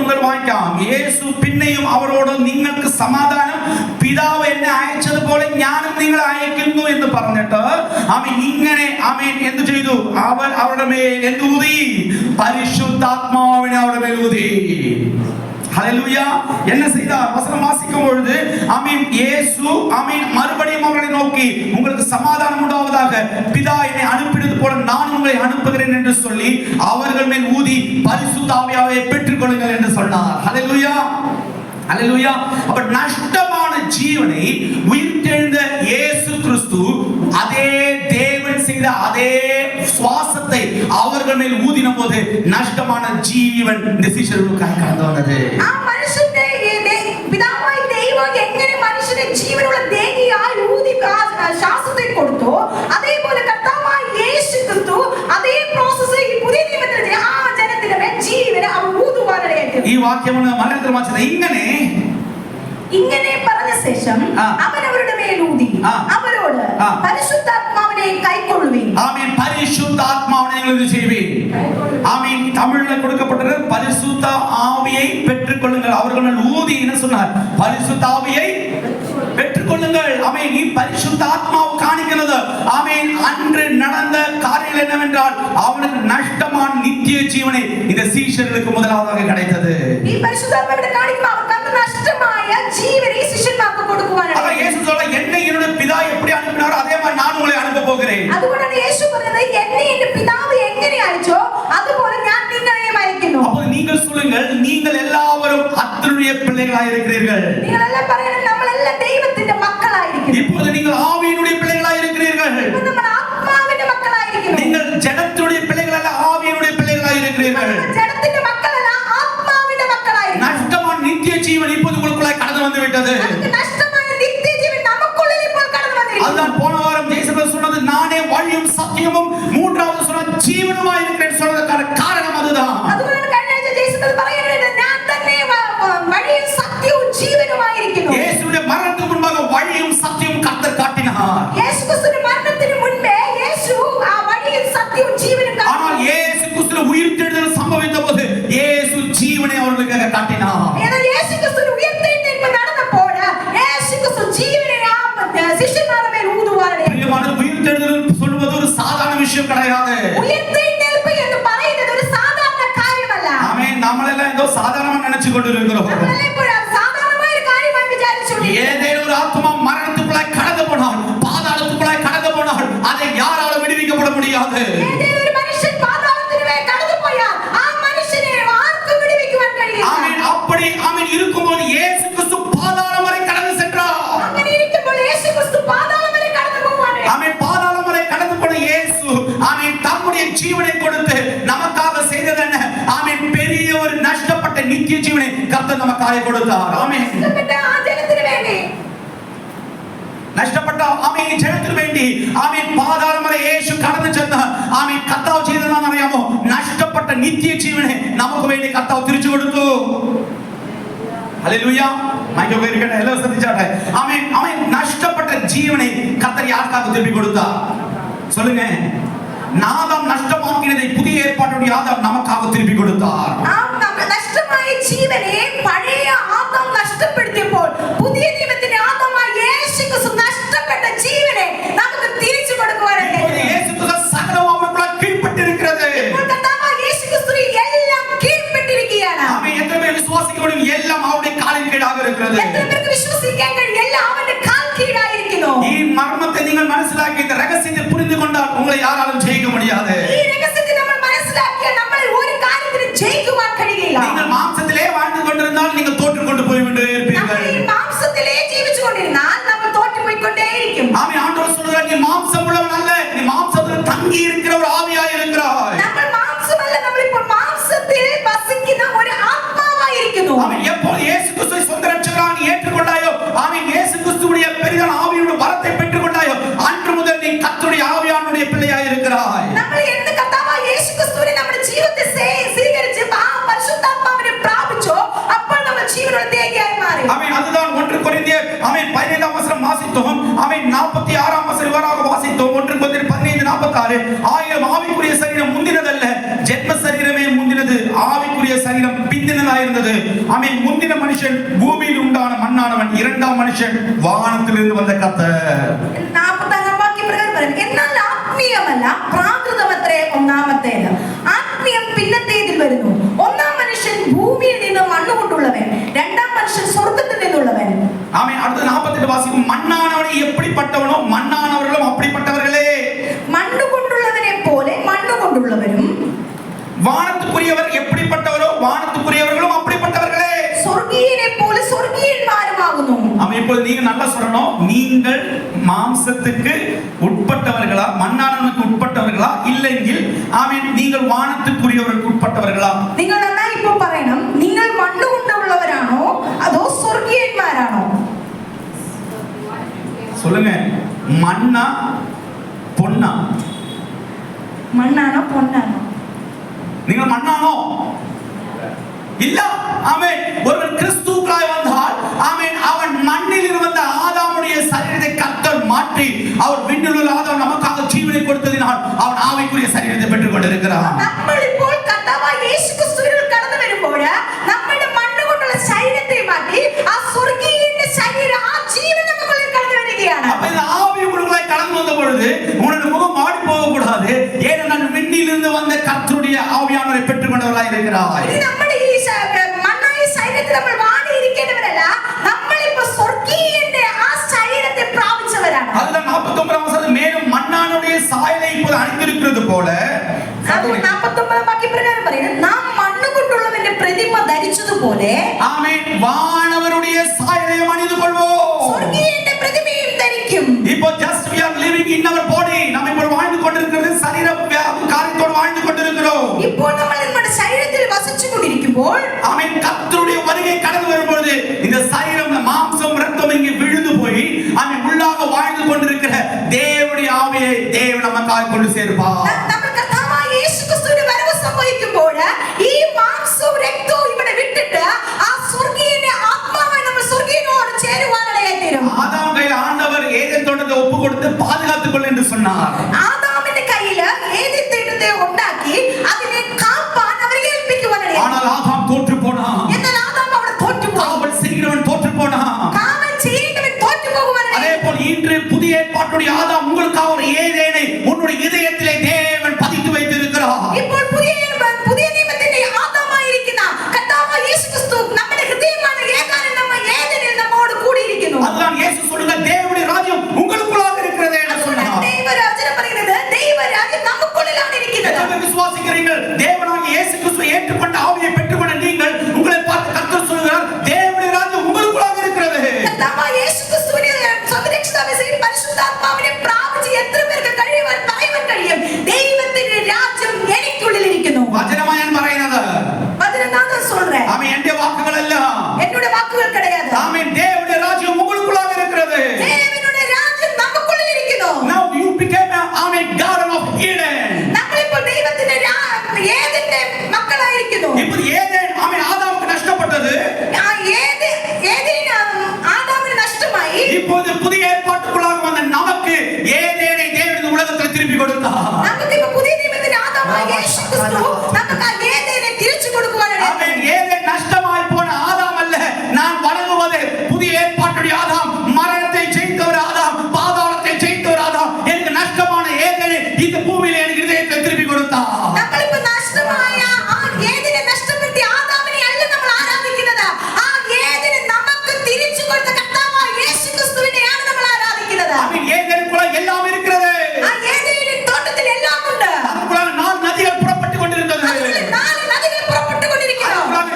മുതൽ വായിക്കാം. യേശു പിന്നെയും അവരോട്, നിങ്ങൾക്ക് സമാധാനം, പിതാവ് എന്നെ അയച്ചതുപോലെ ഞാനും നിങ്ങളെ അയക്കുന്നു എന്ന് പറഞ്ഞിട്ട് അവൻ ഇങ്ങനെ എന്ത് ചെയ്തു? അവൻ അവരുടെ മേൽ എന്ത് ഊതി? പരിശുദ്ധാത്മാവിനെ അവരുടെ മേൽ ഊതി. ஹல்லேலூயா. என்ன செய்தார்? வசனம் வாசிக்கும் பொழுது இயேசு மறுபடியும் அவர்களை நோக்கி, உங்களுக்கு சமாதானம் உண்டாவதாக, பிதா என்னை அனுப்பினது போல நான் உங்களை அனுப்புகிறேன் என்று சொல்லி அவர்கள் மேல் ஊதி பரிசுத்த ஆவியாவை பெற்றுக்கொள்ளுங்கள் என்று சொன்னார். ஹல்லேலூயா, ஹல்லேலூயா. அப்ப நஷ்டமான ஜீவனை உயிர்த்தெழுந்த இயேசு கிறிஸ்து அதே தேவன் செய்த அதே சுவாசத்தை அவர்கள் மேல் ஊதின போது நஷ்டமான ஜீவன் இந்த சீஷர்களுக்காக கடந்து வந்தது. ആ മനുഷ്യന്റെ പിതാവായ ദൈവം എങ്ങനെ മനുഷ്യനെ ജീവനുള്ള ദേഹിയായി ഊതി ശ്വാസത്തെ കൊടുത്തു, അതേപോലെ കർത്താവായ യേശു ക്രിസ്തു അതേ പ്രോസസ് ഈ പുതിയ നിയമത്തിൽ ആ ജനത്തിന്റെ മേൽ ജീവനെ അവൻ ഊതുവാനായിട്ട്. ഈ വാക്യം മലയാളത്തിൽ വായിച്ചത് ഇങ്ങനെ പറഞ്ഞ ശേഷം അവൻ അവരുടെ മേൽ ഊതി അവരോട്, പരിശുദ്ധാത്മാവിനെ കൈക്കൊള്ളുവിൻ. ஆமென். பரிசுத்தாத்மாவினை நீங்கள் செய்வீர். ஆமென். தமிழ்ல கொடுக்கப்பட்டது பரிசுத்த ஆவியை பெற்றுக்கொள்ளுங்கள். அவர்கள் ஊதி என்ன சொன்னார்? பரிசுத்த ஆவியை பெற்றுக்கொள்ளுங்கள். ஆமென். நீ பரிசுத்த ஆத்மாவை காணிக்கிறது. ஆமென். அன்று நடந்த காரியங்கள் என்னவென்றால் அவனுக்கு நஷ்டமான நித்திய ஜீவனை இந்த சீஷர்களுக்கு முதலாவதாக கிடைத்தது. ഈ പരിശുദ്ധാത്മാവിനെ കാണിക്കുമ്പോൾ അവർക്ക് നഷ്ടമായ ജീവനെ ഈ ശിഷ്യന്മാർക്ക് കൊടുക്കുവാനാണ്. அத இயேசு சொல்றார், என்னை என்னுடைய பிதா எப்படி அனுப்பினாரோ அதே மாதிரி நான் உங்களை அனுப்ப போகிறேன். അതുകൊണ്ടാണ് യേശു പറയുന്നത്, എന്നെ എന്റെ പിതാവ് എങ്ങനെ അയച്ചോ അതുപോലെ ഞാൻ നിങ്ങളെയും അയക്കുന്നു. அப்போ நீங்கள் சொல்லுங்கள், நீங்கள் எல்லாரும் கர்த்தருடைய பிள்ளைகளாய் இருக்கிறீர்கள். നിങ്ങളെല്ലാം പറയണം, നമ്മളെല്ലാം ദൈവത്തിന്റെ മക്കളായിരിക്കുന്നു. இப்போது நீங்கள் ஆவியினுடைய பிள்ளைகளாய் இருக்கிறீர்கள். ഇപ്പോൾ നമ്മൾ ആത്മാവിന്റെ മക്കളായിരിക്കുന്നു. நீங்கள் ஜடத்துடைய பிள்ளைகள் அல்ல, ஆவியினுடைய பிள்ளைகளாய் இருக்கிறீர்கள். നമ്മൾ ജഡത്തിന്റെ മക്കളല്ല, ആത്മാവിന്റെ മക്കളായിരിക്കുന്നു. நஷ்டமான நித்திய ஜீவன் இப்போது உங்களுக்குள்ளாய் கடந்து வந்து விட்டது. നമുക്ക് നഷ്ടമായ നിത്യജീവൻ നമുക്കുള്ളിൽ ഇപ്പോൾ കടന്നു വന്നിരിക്കുന്നു. அதுதான் போன வாரம் ஜெயசபர் சொன்னது, நானே வழியும் சத்தியமும் மூன்றாவது சொன்ன ஜீவனுமாய் இருக்கிறேன் சொன்னதற்கான காரணம் அதுதான். അതുകൊണ്ടാണ് കഴിഞ്ഞ ആഴ്ച ജെയ്സൺ പറയുന്നത്, ഞാൻ തന്നെ വഴിയും സത്യവും ജീവനുമായിരിക്കുന്നു. இயேசுவின் மரணத்துக்கு முன்பாக வழியும் சத்தியமும் கர்த்தர் காட்டினார். യേശുക്രിസ്തുവിന്റെ മരണത്തിന് മുൻപേ യേശു ആ വഴിയും സത്യവും ജീവനും ஆனால் നമ്മളെല്ലാം എന്തോ സാധാരണ നനച്ചു കൊണ്ടിരിക്കുന്നു. നമ്മളെല്ലാം ഇപ്പോൾ സാധാരണമായ ഒരു കാര്യമായി വിചാരിച്ചുകൊണ്ടിരിക്കുന്നു. ഏതെങ്കിലും ഒരു ആത്മാ മരണத்துக்குள்ளாய் கடந்து போனால், பாதாளத்துக்குள்ளாய் கடந்து போனால், அதை யாராலும் விடுவிக்கப்பட முடியாது. ഏതെങ്കിലും ഒരു മനുഷ്യൻ പാതാളത്തിനുമേ കടന്നു പോയാൽ ആ മനുഷ്യനെ ആർക്കും വിടുവിക്കുവാൻ കഴിയില്ല. ஆமென். அப்படி ஆமென் இருக்கும்போது இயேசு கிறிஸ்து பாதாளம் வரை கடந்து சென்றார். അങ്ങനെ ഇരിക്കുമ്പോൾ യേശു ക്രിസ്തു പാതാളം വരെ കടന്നു പോവാണ്. ஆமென். பாதாளம் வரை கடந்து போன இயேசு ஆமென் தம்முடைய ஜீவனை கொடுத்து நமக்காக செய்தது என்ன? ஆமென். பெரிய ஒரு நஷ்டப்பட்ட நித்திய ஜீவனை கர்த்தர் நமக்காக கொடுத்தார். ஆமென். നഷ്ടപ്പെട്ട ആ ജനത്തിനു വേണ്ടി, നഷ്ടപ്പെട്ട ആമേൻ ഈ ജനത്തിനു വേണ്ടി ആമേൻ പാതാളം വരെ യേശു കടന്നു ചെന്ന് ആമേൻ കർത്താവ് ചെയ്തതെന്ന് അറിയാമോ? നഷ്ടപ്പെട്ട നിത്യ ജീവനെ നമുക്ക് വേണ്ടി കർത്താവ് തിരിച്ചു കൊടുത്തു. ഹല്ലേലൂയ. മൈക്ക് ഉപയോഗിക്കട്ടെ, എല്ലാവരും ശ്രദ്ധിച്ചാട്ടെ. ആമേൻ. ആമേൻ. നഷ്ടപ്പെട്ട ജീവനെ കർത്തർ யாருக்காக திருப்பி கொடுத்தார்? சொல்லுங்க. நாதாம் நஷ்டமாக்கினதை புதிய ஏற்பாட்டுடைய ஆதாம் நமக்காக திருப்பி கொடுத்தார். നഷ്ടമായ ജീവനെ പഴയ ആദാം നഷ്ടപ്പെടുത്തിയപ്പോൾ പുതിയ നിയമത്തിന്റെ ആദമായ യേശു ക്രിസ്തു നഷ്ടപ്പെട്ട ജീവനെ നമുക്ക് തിരിച്ചു കൊടുക്കുവാനായി. യേശു ക്രിസ്തു സകലവും അവருக்குள்ள കീഴ്പ്പെട്ടിരിக்கிறது. ഇപ്പോൾ കർത്താവായ യേശു ക്രിസ്തു എല്ലാം കീഴ്പ്പെട്ടിരിക്കുകയാണ്. ആമേൻ. എത്ര പേർ വിശ്വസിக்க முடியும்? എല്ലാം അവരുടെ കാലിൻ കീഴാக இருக்கிறது. എത്ര പേർക്ക് വിശ്വസിക്കാൻ കഴിയും? എല്ലാം അവന്റെ കാൽ കീഴായിരിക്കുന്നു. ഈ മർമ്മത്തെ നിങ്ങൾ മനസ്സിലാക്കി இந்த ரகசியத்தை புரிந்து கொண்டால் உங்களை யாராலும் ஜெயிக்க முடியாது. ഈ രഹസ്യത്തെ നമ്മൾ മനസ്സിലാക്കിയാൽ നമ്മളെ ഒരു കാര്യത്തിനും ജയിക്കുവാൻ കഴിയില്ല. நீங்கள் மாம்சத்திலே வாழ்ந்து கொண்டிருந்தால் நீங்கள் தோற்றுக் கொண்டு போய் கொண்டே നമ്മൾ இருப்பீர்கள். ഈ മാംസത്തിലേ ജീവിച്ചുകൊണ്ടിരുന്നാൽ നമ്മൾ തോറ്റുപോയിക്കൊണ്ടേയിരിക്കും. ஆமென். ஆண்டவர் சொல்றார், நீ மாம்சம் உள்ளவன் அல்ல, நீ மாம்சத்தில் தங்கி இருக்கிற ஒரு ஆவியாய் இருக்கிறாய். നമ്മൾ മാംസമല്ല, നമ്മൾ ഇപ്പോൾ മാംസത്തിൽ വസിക്കുന്ന ഒരു ആത്മാവായിരിക്കുന്നു. ஆமென். எப்போது இயேசு கிறிஸ்துவை சொந்த இரட்சகராக ஏற்றுக்கொண்டாயோ, ஆமென், இயேசு கிறிஸ்துவுடைய பெரிதான ஆவியுடைய வரத்தை பெற்றுக்கொண்டாயோ, அன்று முதல் நீ கர்த்தருடைய ஆவியானுடைய பிள்ளையாய் இருக்கிறாய். നമ്മൾ എന്ന് കർത്താവായ യേശു ക്രിസ്തുവിനെ നമ്മുടെ ജീവിതത്തിൽ സ്വീകരിച്ച് ആ പരിശുദ്ധാത്മാവിനെ പ്രാപിച്ചോ അപ്പോൾ നമ്മൾ ജീവനുള്ള ദേഹിയായി മാറി. ஆமென். அதுதான் 1 கொரிந்தியர் ஆமென் 15ஆம் வசனம் வாசித்தோம். ஆமென் 46ஆம் வசனம் வராக வாசித்தோம். 1 கொரிந்தியர் 15:46 ஆயிரம் ஆவிக்குரிய சரீரம் முந்தினதல்ல, ஜென்ம சரீரமே முந்தினது, ஆவிக்குரிய சரீரம் பிந்தினதா இருந்தது. ஆமென். முந்தின மனுஷன் பூமியில் உண்டான மண்ணானவன், இரண்டாம் மனுஷன் வானத்திலிருந்து வந்த கர்த்தர். 46 വാക്യം പ്രകാരം പറയുന്നു, എന്നാൽ ആത്മീയമല്ല പ്രാകൃതമത്രേ ഒന്നാമത്തേത്, ആത്മീയം പിന്നത്തേതിൽ വരുന്നു. ഒന്നാം മനുഷ്യൻ ഭൂമിയിൽ നിന്ന് മണ്ണുകൊണ്ടുള്ളവൻ, രണ്ടാം മനുഷ്യൻ സ്വർഗ്ഗത്തിൽ നിന്നുള്ളവൻ. ஆமென். அடுத்து 48 வாசிக்கும், மண்ணானவன் எப்படிப்பட்டவனோ மண்ணானவர்களும் அப்படிப்பட்டவர்களே. മണ്ണുകൊണ്ടുള്ളവനെ പോലെ മണ്ണുകൊണ്ടുള്ളവരും, வானத்துக்குரியவர் எப்படிப்பட்டவரோ வானத்துக்குரியவர்களும் அப்படிப்பட்டவர்களே. സ്വർഗീയനെ പോലെ സ്വർഗീയന്മാരുമാകുന്നു. ஆமென். இப்போ நீங்க நல்லா சொல்லணும், நீங்கள் மாம்சத்துக்கு உட்பட்டவர்களா, மண்ணானவனுக்கு உட்பட்டவர்களா, இல்லைங்கில் ஆமென் நீங்கள் வானத்துக்குரியவருக்கு உட்பட்டவர்களா? നിങ്ങൾ നന്നായി ഇപ്പോൾ പറയണം, നിങ്ങൾ മണ്ണുകൊണ്ടുള്ളവരാണോ അതോ സ്വർഗീയന്മാരാണോ? சொல்லுங்க. மண்ணா பொன்னா? മണ്ണാണോ പൊന്നാണോ? நீங்கள் மண்ணானோ? இல்ல. ஆமென். ஒருவன் கிறிஸ்துவுக்குள்ளாய் வந்தால் ஆமென் அவன் மண்ணில் இருந்த ஆதாமுடைய சரீரத்தை கர்த்தர் மாற்றி அவர் விண்ணில் உள்ள ஆதாம் நமக்காக ஜீவனை கொடுத்ததினால் அவன் ஆவிக்குரிய சரீரத்தை பெற்றுக் கொண்டிருக்கிறான். നമ്മൾ ഇപ്പോൾ കർത്താവായ യേശു ക്രിസ്തുവിൽ കടന്നു വരുമ്പോൾ നമ്മുടെ മണ്ണുകൊണ്ടുള്ള ശരീരത്തെ മാറ്റി ആ സ്വർഗീയന്റെ ശരീരം, ആ ജീവൻ നമുക്കുള്ളിൽ കടന്നു വരികയാണ്. அப்ப இந்த ஆவி உங்களுக்குள்ளாய் கடந்து வந்த பொழுது உங்களுடைய முகம் மாறி போக கூடாது. ஏனென்றால் விண்ணிலிருந்து வந்த கர்த்தருடைய ஆவியானவரை பெற்றுக்கொண்டவர்களாய் இருக்கிறாய். ഇത് നമ്മുടെ ഈ മണ്ണായ ശരീരത്തിൽ നമ്മൾ വാണിയിരിക്കേണ്ടവരല്ല, നമ്മളിപ്പോ സ്വർഗീയന്റെ ആ ശരീരത്തെ പ്രാപിച്ചവരാണ്. அதுதான் 49ஆம் வசனம், மேலும் மண்ணானுடைய சாயலை இப்போது அணிந்திருக்கிறது போல. 49 വാക്യം പ്രകാരം പറയുന്നത്, നാം മണ്ണുകൊണ്ടുള്ളവന്റെ പ്രതിമ ധരിച്ചതുപോലെ ஆமென் வானவருடைய சாயலை அணிந்து கொள்வோம். സ്വർഗീയന്റെ പ്രതിമയും ധരിക്കും. இப்போ just we are living in our body. நாம் இப்போ வாழ்ந்து கொண்டிருக்கிறது சரீர காரியத்தோடு வாழ்ந்து கொண்டிருக்கிறோம். ഇപ്പോൾ നമ്മൾ നമ്മുടെ ശരീരത്തിൽ വസിച്ചുകൊണ്ടിരിക്കുമ്പോൾ ஆமென் கர்த்தருடைய வருகை கடந்து வரும்போது இந்த சரீரம், மாம்சம், ரத்தம் இங்கே விழுந்து போய் ஆமென் உள்ளாக வாழ்ந்து கொண்டிருக்கிற தேவனுடைய ஆவியை தேவன் நமக்காக கொண்டு சேர்ப்பார். നമ്മൾ കർത്താവായ യേശു ക്രിസ്തുവിന്റെ വരവ് സംഭവിക്കുമ്പോൾ ഈ മാംസവും രക്തവും ഇവിടെ വിട്ടിട്ട് ആ സ്വർഗീയന്റെ ആത്മാവായി നമ്മൾ സ്വർഗീയനോട് ചേരുവാനിടയായി തീരും. ஆதாம் கையில் ஆண்டவர் ஏதேன் தோட்டத்தை ஒப்பு கொடுத்து பாதுகாத்துக் கொள் என்று சொன்னார். ആദാമിന്റെ കയ്യിൽ ഏദെൻ തോട്ടത്തെ ഉണ്ടാക്കി അതിനെ കാപ്പാൻ അവരെ ഏൽപ്പിക്കുവാനിടയായി. ஆனால் ஆதாம் தோற்று போனான். എന്നാൽ ആദാം അവിടെ തോറ്റുപോയി. காவல் செய்கிறவன் தோற்று போனான். കാവൽ ചെയ്യേണ്ടവൻ തോറ്റുപോകുവാനിടയായി. அதே போல் இன்று புதிய ஏற்பாட்டுடைய ஆதாம் உங்களுக்காக ஒரு ஏதேனை உன்னுடைய இதயத்திலே தேவன் பதித்து வைத்திருக்கிறார். ഇപ്പോൾ പുതിയ നിയമത്തിന്റെ ആദാമായിരിക്കുന്ന കർത്താവായ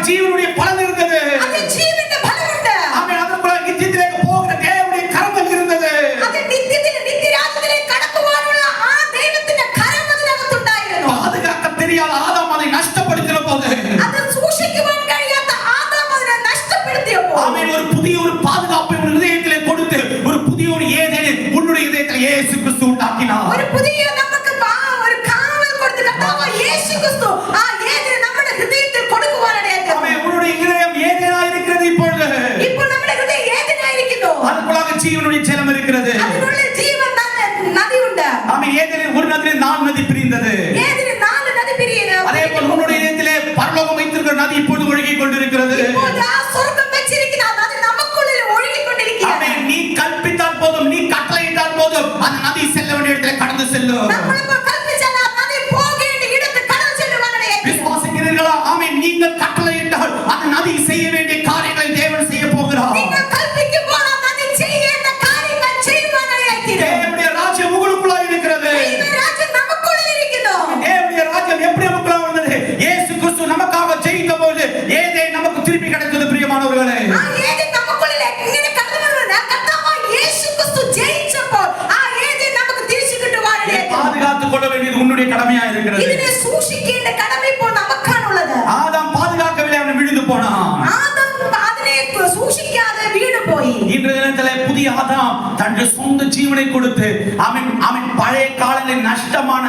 ജീവനുடைய பலன் இருந்தது. അതിൽ ജീവന്റെ ഫലമുണ്ട്. ആമേൻ. അതുപോലെ നിത്യത്തിലേക്ക് പോകുന്ന ദൈവത്തിന്റെ കരം ഇരുന്നത്. അതിൽ നിത്യരാജ്യത്തിലേക്ക് കടക്കുവാനുള്ള ആ ദൈവത്തിന്റെ കരം അതിനകത്തുണ്ടായിരുന്നു. പാതുകാക്ക தெரியாத ആദാം அதை നഷ്ടപ്പെടുത്തിയ പോലെ അത് സൂക്ഷിക്കുവാൻ കഴിയാത്ത ആദാം അതിനെ നഷ്ടപ്പെടുത്തിയപ്പോൾ ആമേൻ ഒരു പുതിയ ഒരു പാതുകാപ്പ് ഹൃദയത്തിലേക്ക് കൊടുത്ത് ഒരു പുതിയ ഒരു ഏദനെ ഉன்னுடைய இதயத்தில் இயேசு கிறிஸ்து ഉണ്ടാക്കിனார். ഒരു പുതിയ നമുക്ക് ഒരു കാവൽ കൊടുത്ത് കർത്താവ് യേശു ക്രിസ്തു ആ ഏദനെ നമ്മുടെ ഹൃദയത്തിൽ കൊടുക്കുവാനിടയാക്കി. ആമേൻ. ഉன்னுடைய இதயம் ஏதேனாயிருக்கிறது இப்பொழுது. ഇപ്പോൾ നമ്മുടെ ഹൃദയം ഏദനായിരിക്കുന്നു. அதுக்குள்ளாக ஜீவனுடைய ஜலம் இருக்கிறது. അതിനുള്ളിൽ ജീവൻ നദിയുണ്ട്. ஆமேன். ஏதேனில் ஒரு நதியில் 4 நதி பிரிந்தது. ഏദനിൽ 4 നദി പിരിയുന്നു. அதேபோல் உன்னுடைய இதயத்திலே பரலோகம் வைத்திருக்கிற நதி இப்பொழுது ஒழுகிக் கொண்டிருக்கிறது. ഇപ്പോൾ ആ സ്വർഗ്ഗം വെച്ചിരിക്കുന്ന ആ നദി നമുക്കുള്ളിൽ ഒഴുകിക്കൊണ്ടിരിക്കുകയാണ്. ஆமென். நீ கற்பித்தால் போதும், நீ கட்டளையிட்டால் போதும், அந்த நதி செல்ல வேண்டிய இடத்திலே கடந்து செல்லும். നമ്മളിപ്പോൾ കൽപ്പിച്ചാൽ ആ നദി പോകേണ്ട ഇടത്ത് കടന്നു ചെല്ലുവാനിടയാക്കി. விசுவாசிக்கிறீர்களா? ஆமென். நீங்கள் கட்டளையிட்டால் அந்த நதி செய்ய வேண்டிய காரியங்களை தேவன் செய்ய போகிறார். നിങ്ങൾ കൽപ്പിക്കുമ്പോൾ ആ നദി ചെയ്യേണ്ട കാര്യങ്ങൾ ചെയ്യുവാനിടയാക്കി. தேவனுடைய ராஜ்யம் உங்களுக்குள்ளாக இருக்கிறது. ദൈവരാജ്യം നമുക്കുള്ളിൽ ഇരിക്കുന്നു. தேவனுடைய ராஜ்யம் எப்படி நமக்குள்ளாக வந்தது? இயேசு கிறிஸ்து நமக்காக ஜெயித்த போது ஏதே நமக்கு திருப்பி கிடைத்தது. பிரியமானவர்களே, ആ ഏദൻ നമുക്കുള്ളിൽ എങ്ങനെ കടന്നു വന്നത്? കർത്താവ് യേശു ക്രിസ്തു ജയിച്ചപ്പോൾ ആ ഏദൻ നമുക്ക് തിരിച്ചു കിട്ടുവാനിടയാക്കി. பாதுகாத்துக் கொள்ள வேண்டியது உன்னுடைய கடமையா இருக்கிறது. ഇതിനെ സൂക്ഷിക്കേണ്ട കടമ ഇപ്പോൾ നമുക്കാണുള്ളത്. ஆதாம் பாதுகாக்கவில்லை, அவன் விழுந்து போனான். ആദം അതിനെ സൂക്ഷിക്കാതെ വീണുപോയി. இன்றைய தினத்திலே புதிய ஆதாம் தன்னுடைய சொந்த ஜீவனை கொடுத்து அவன் பழைய காலங்களில் நஷ்டமான